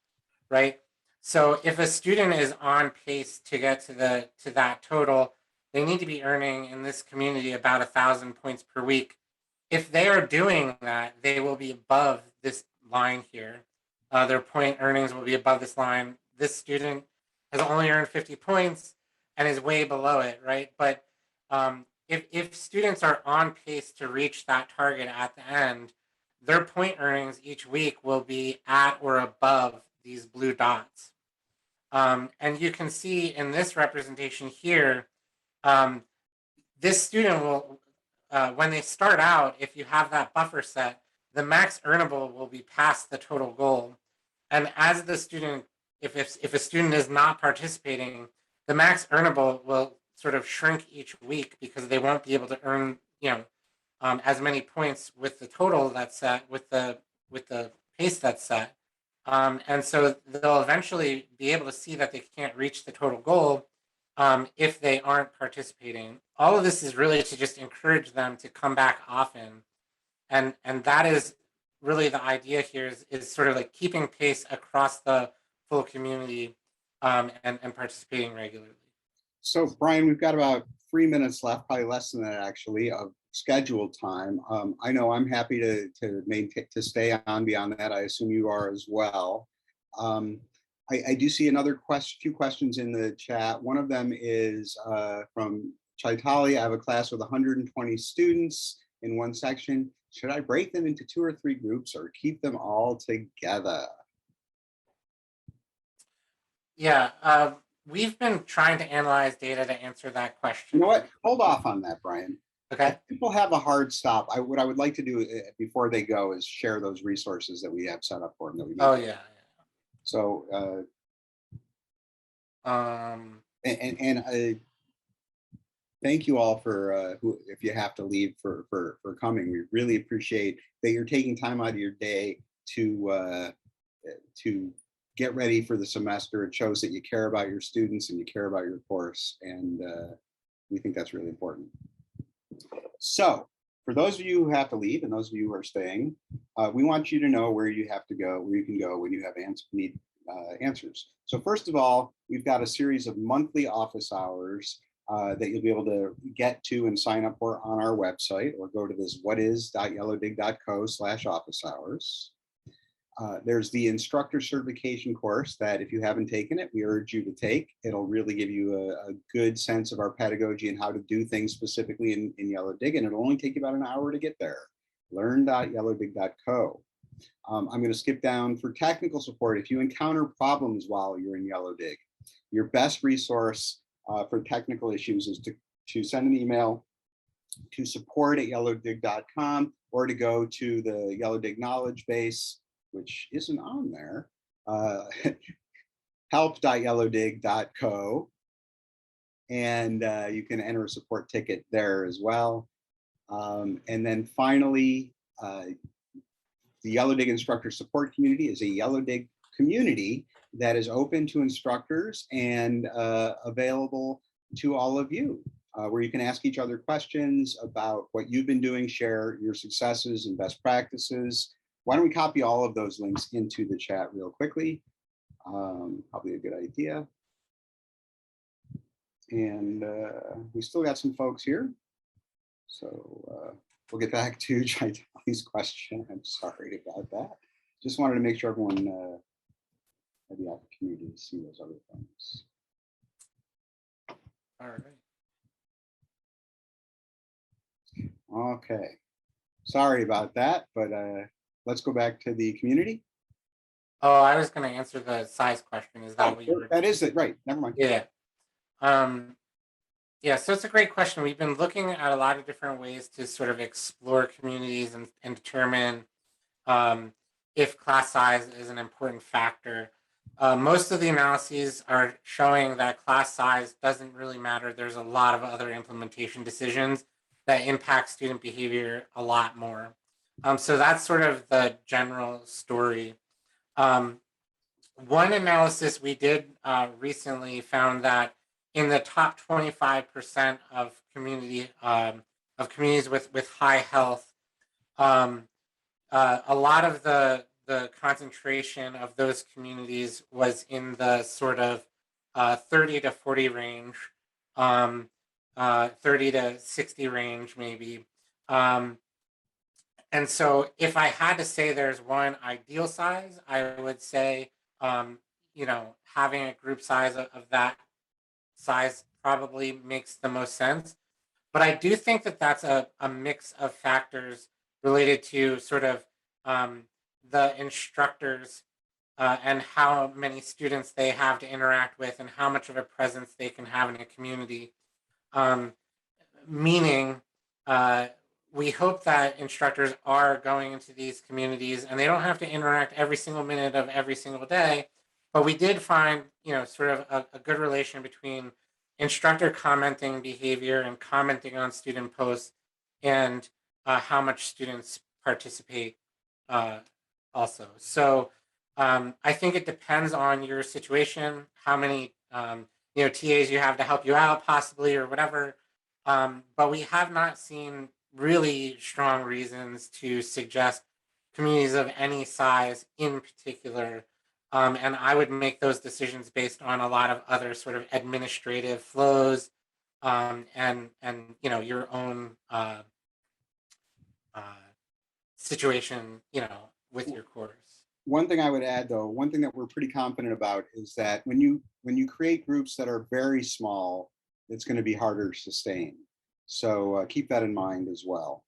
right? So if a student is on pace to get to that total, they need to be earning in this community about 1,000 points per week. If they are doing that, they will be above this line here. Their point earnings will be above this line. This student has only earned 50 points and is way below it, right? But if students are on pace to reach that target at the end, their point earnings each week will be at or above these blue dots. And you can see in this representation here, this student will, when they start out, if you have that buffer set, the max earnable will be past the total goal. And as the student, if a student is not participating, the max earnable will sort of shrink each week, because they won't be able to earn, as many points with the total that's set, with the pace that's set. And so they'll eventually be able to see that they can't reach the total goal if they aren't participating. All of this is really to just encourage them to come back often. And that is really the idea here, is sort of like keeping pace across the full community, and participating regularly. So Brian, we've got about 3 minutes left, probably less than that actually, of scheduled time. I know I'm happy to maintain, to stay on beyond that. I assume you are as well. I do see another few questions in the chat. One of them is from Chaitali. I have a class with 120 students in one section. Should I break them into 2 or 3 groups or keep them all together? Yeah, we've been trying to analyze data to answer that question. You know what? Hold off on that, Brian. Okay. People have a hard stop. What I would like to do before they go is share those resources that we have set up for them. That we Oh yeah. So. Thank you all for if you have to leave for coming. We really appreciate that you're taking time out of your day to get ready for the semester. It shows that you care about your students and you care about your course, and we think that's really important. So for those of you who have to leave and those of you who are staying, we want you to know where you have to go, where you can go when you have need answers. So first of all, we've got a series of monthly office hours that you'll be able to get to and sign up for on our website, or go to this whatis.yellowdig.co/office hours. There's the instructor certification course that if you haven't taken it, we urge you to take. It'll really give you a good sense of our pedagogy and how to do things specifically in Yellowdig, and it'll only take you about an hour to get there. Learn.yellowdig.co. I'm going to skip down for technical support. If you encounter problems while you're in Yellowdig, your best resource for technical issues is to send an email to support@yellowdig.com, or to go to the Yellowdig knowledge base, which isn't on there, help.yellowdig.co, and you can enter a support ticket there as well. And then finally, the Yellowdig instructor support community is a Yellowdig community that is open to instructors and available to all of you, where you can ask each other questions about what you've been doing, share your successes and best practices. Why don't we copy all of those links into the chat real quickly? Probably a good idea. And we still got some folks here. So we'll get back to Chaitali's question. I'm sorry about that. Just wanted to make sure everyone had the opportunity to see those other things. All right. Okay. Sorry about that, but let's go back to the community. Oh, I was going to answer the size question. Is that what you were? That is it, right? Never mind. Yeah. Yeah, so it's a great question. We've been looking at a lot of different ways to sort of explore communities and determine if class size is an important factor. Most of the analyses are showing that class size doesn't really matter. There's a lot of other implementation decisions that impact student behavior a lot more. So that's sort of the general story. One analysis we did recently found that in the top 25% of communities with high health, a lot of the concentration of those communities was in the sort of 30 to 40 range, 30 to 60 range maybe. And so if I had to say there's one ideal size, I would say, having a group size of that size probably makes the most sense. But I do think that that's a mix of factors related to sort of the instructors and how many students they have to interact with and how much of a presence they can have in a community. Meaning, we hope that instructors are going into these communities and they don't have to interact every single minute of every single day. But we did find, sort of a good relation between instructor commenting behavior and commenting on student posts and how much students participate also. So I think it depends on your situation, how many TAs you have to help you out possibly or whatever. But we have not seen really strong reasons to suggest communities of any size in particular. And I would make those decisions based on a lot of other sort of administrative flows and your own situation, with your course. One thing I would add, though, one thing that we're pretty confident about is that when you create groups that are very small, it's going to be harder to sustain. So keep that in mind as well.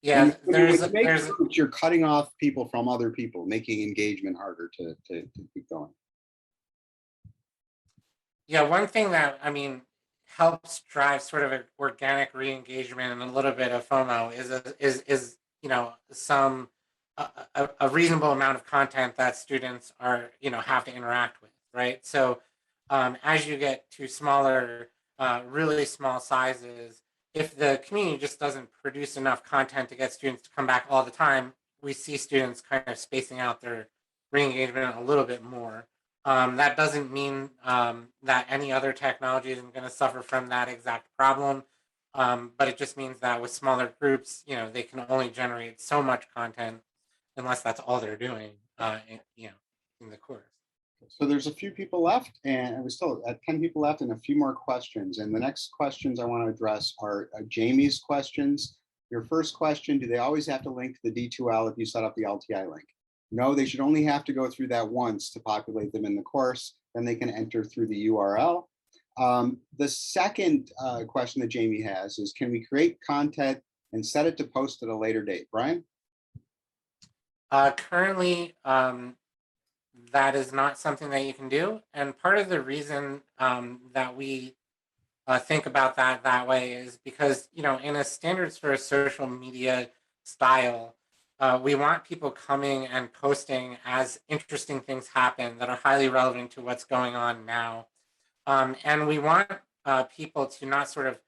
Yeah, When you make groups, you're cutting off people from other people, making engagement harder to keep going. Yeah, one thing that helps drive sort of an organic re-engagement and a little bit of FOMO is some a reasonable amount of content that students are have to interact with, right? So as you get to smaller, really small sizes, if the community just doesn't produce enough content to get students to come back all the time, we see students kind of spacing out their re-engagement a little bit more. That doesn't mean that any other technology isn't going to suffer from that exact problem, but it just means that with smaller groups, they can only generate so much content unless that's all they're doing, in the course. So there's a few people left, and we're still at 10 people left, and a few more questions. And the next questions I want to address are Jamie's questions. Your first question: do they always have to link to the D2L if you set up the LTI link? No, they should only have to go through that once to populate them in the course. Then they can enter through the URL. The second question that Jamie has is, can we create content and set it to post at a later date? Brian? Currently, that is not something that you can do. And part of the reason that we think about that way is because, in a standards for a social media style, we want people coming and posting as interesting things happen that are highly relevant to what's going on now. And we want people to not sort of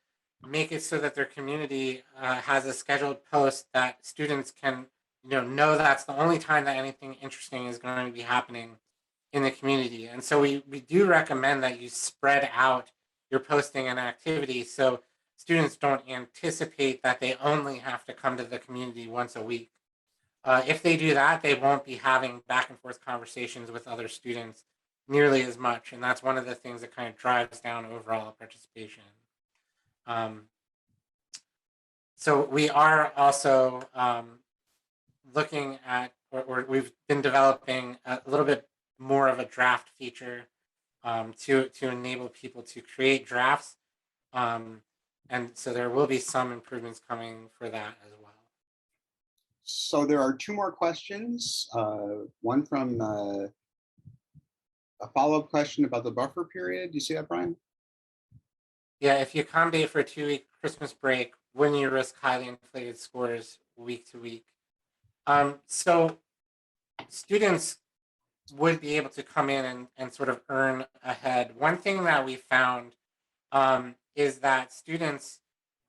make it so that their community has a scheduled post that students can know that's the only time that anything interesting is going to be happening in the community. And so we do recommend that you spread out your posting and activity so students don't anticipate that they only have to come to the community once a week. If they do that, they won't be having back and forth conversations with other students nearly as much. And that's one of the things that kind of drives down overall participation. So we are also looking at, or we've been developing a little bit more of a draft feature to enable people to create drafts. And so there will be some improvements coming for that as well. So there are two more questions. One from a follow-up question about the buffer period. Do you see that, Brian? Yeah, if you accommodate for a 2-week Christmas break, wouldn't you risk highly inflated scores week to week? So students would be able to come in and sort of earn ahead. One thing that we found is that students,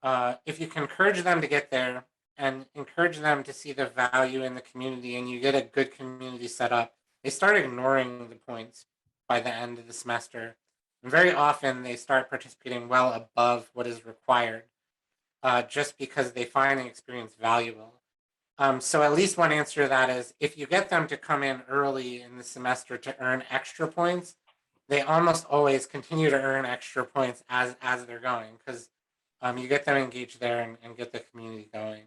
if you can encourage them to get there and encourage them to see the value in the community and you get a good community set up, they start ignoring the points by the end of the semester. And very often they start participating well above what is required just because they find the experience valuable. So at least one answer to that is if you get them to come in early in the semester to earn extra points, they almost always continue to earn extra points as they're going because you get them engaged there and get the community going.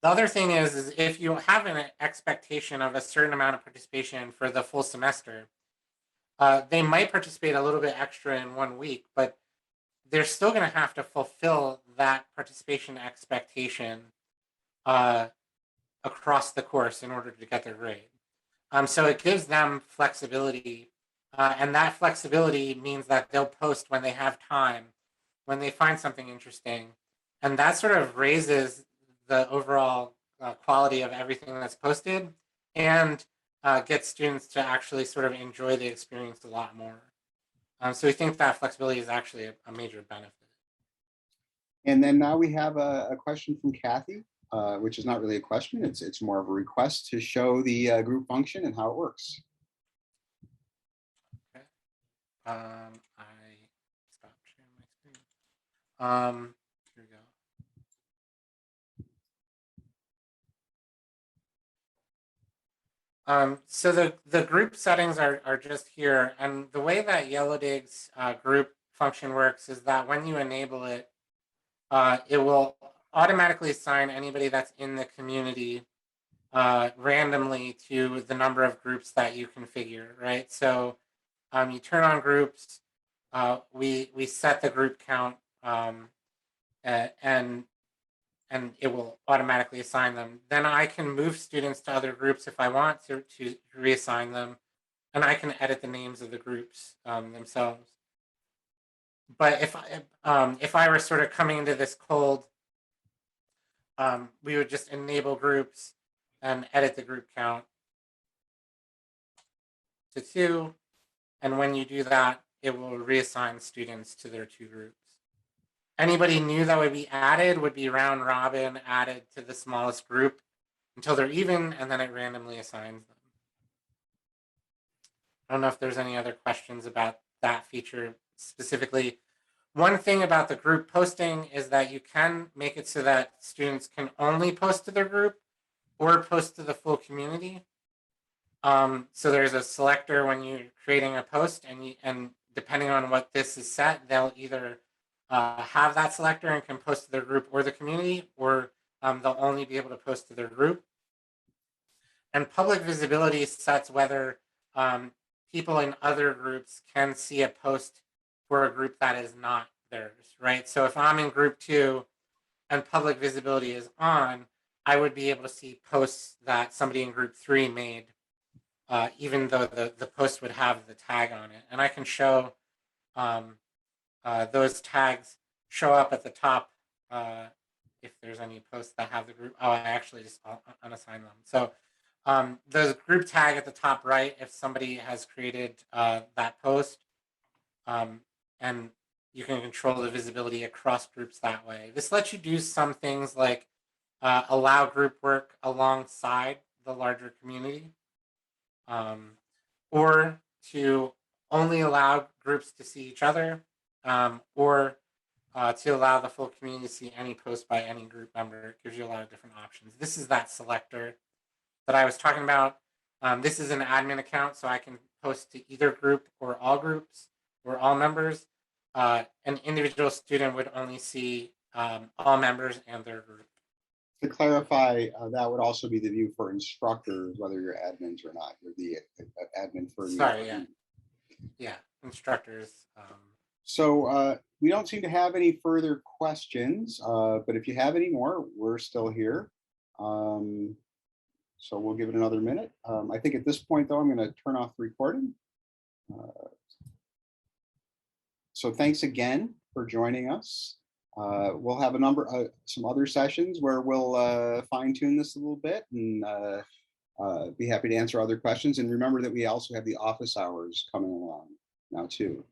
The other thing is if you have an expectation of a certain amount of participation for the full semester, they might participate a little bit extra in 1 week, but they're still going to have to fulfill that participation expectation across the course in order to get their grade. So it gives them flexibility, and that flexibility means that they'll post when they have time, when they find something interesting, and that sort of raises the overall quality of everything that's posted and gets students to actually sort of enjoy the experience a lot more. So we think that flexibility is actually a major benefit. And then now we have a question from Kathy, which is not really a question. It's more of a request to show the group function and how it works. Okay. I stopped sharing my screen. Here we go. So the group settings are just here. And the way that Yellowdig's group function works is that when you enable it, it will automatically assign anybody that's in the community randomly to the number of groups that you configure, right? So you turn on groups, we set the group count, and it will automatically assign them. Then I can move students to other groups if I want to reassign them, and I can edit the names of the groups themselves. But if I were sort of coming into this cold, we would just enable groups and edit the group count to 2. And when you do that, it will reassign students to their 2 groups. Anybody new that would be added would be round robin added to the smallest group until they're even, and then it randomly assigns them. I don't know if there's any other questions about that feature specifically. One thing about the group posting is that you can make it so that students can only post to their group or post to the full community. So there's a selector when you're creating a post, and depending on what this is set, they'll either have that selector and can post to their group or the community, or they'll only be able to post to their group. And public visibility sets whether people in other groups can see a post for a group that is not theirs, right? So if I'm in group 2 and public visibility is on, I would be able to see posts that somebody in group 3 made, even though the post would have the tag on it. And I can show those tags show up at the top if there's any posts that have the group. Oh, I actually just unassign them. So the group tag at the top right, if somebody has created that post, and you can control the visibility across groups that way. This lets you do some things like allow group work alongside the larger community, or to only allow groups to see each other, or to allow the full community to see any post by any group member. It gives you a lot of different options. This is that selector that I was talking about. This is an admin account, so I can post to either group or all groups or all members. An individual student would only see all members and their group. To clarify, that would also be the view for instructors, whether you're admins or not. You're the admin for. Sorry, yeah, instructors. So we don't seem to have any further questions, but if you have any more, we're still here. So we'll give it another minute. I think at this point, though, I'm going to turn off the recording. So thanks again for joining us. We'll have some other sessions where we'll fine tune this a little bit and be happy to answer other questions. And remember that we also have the office hours coming along now too.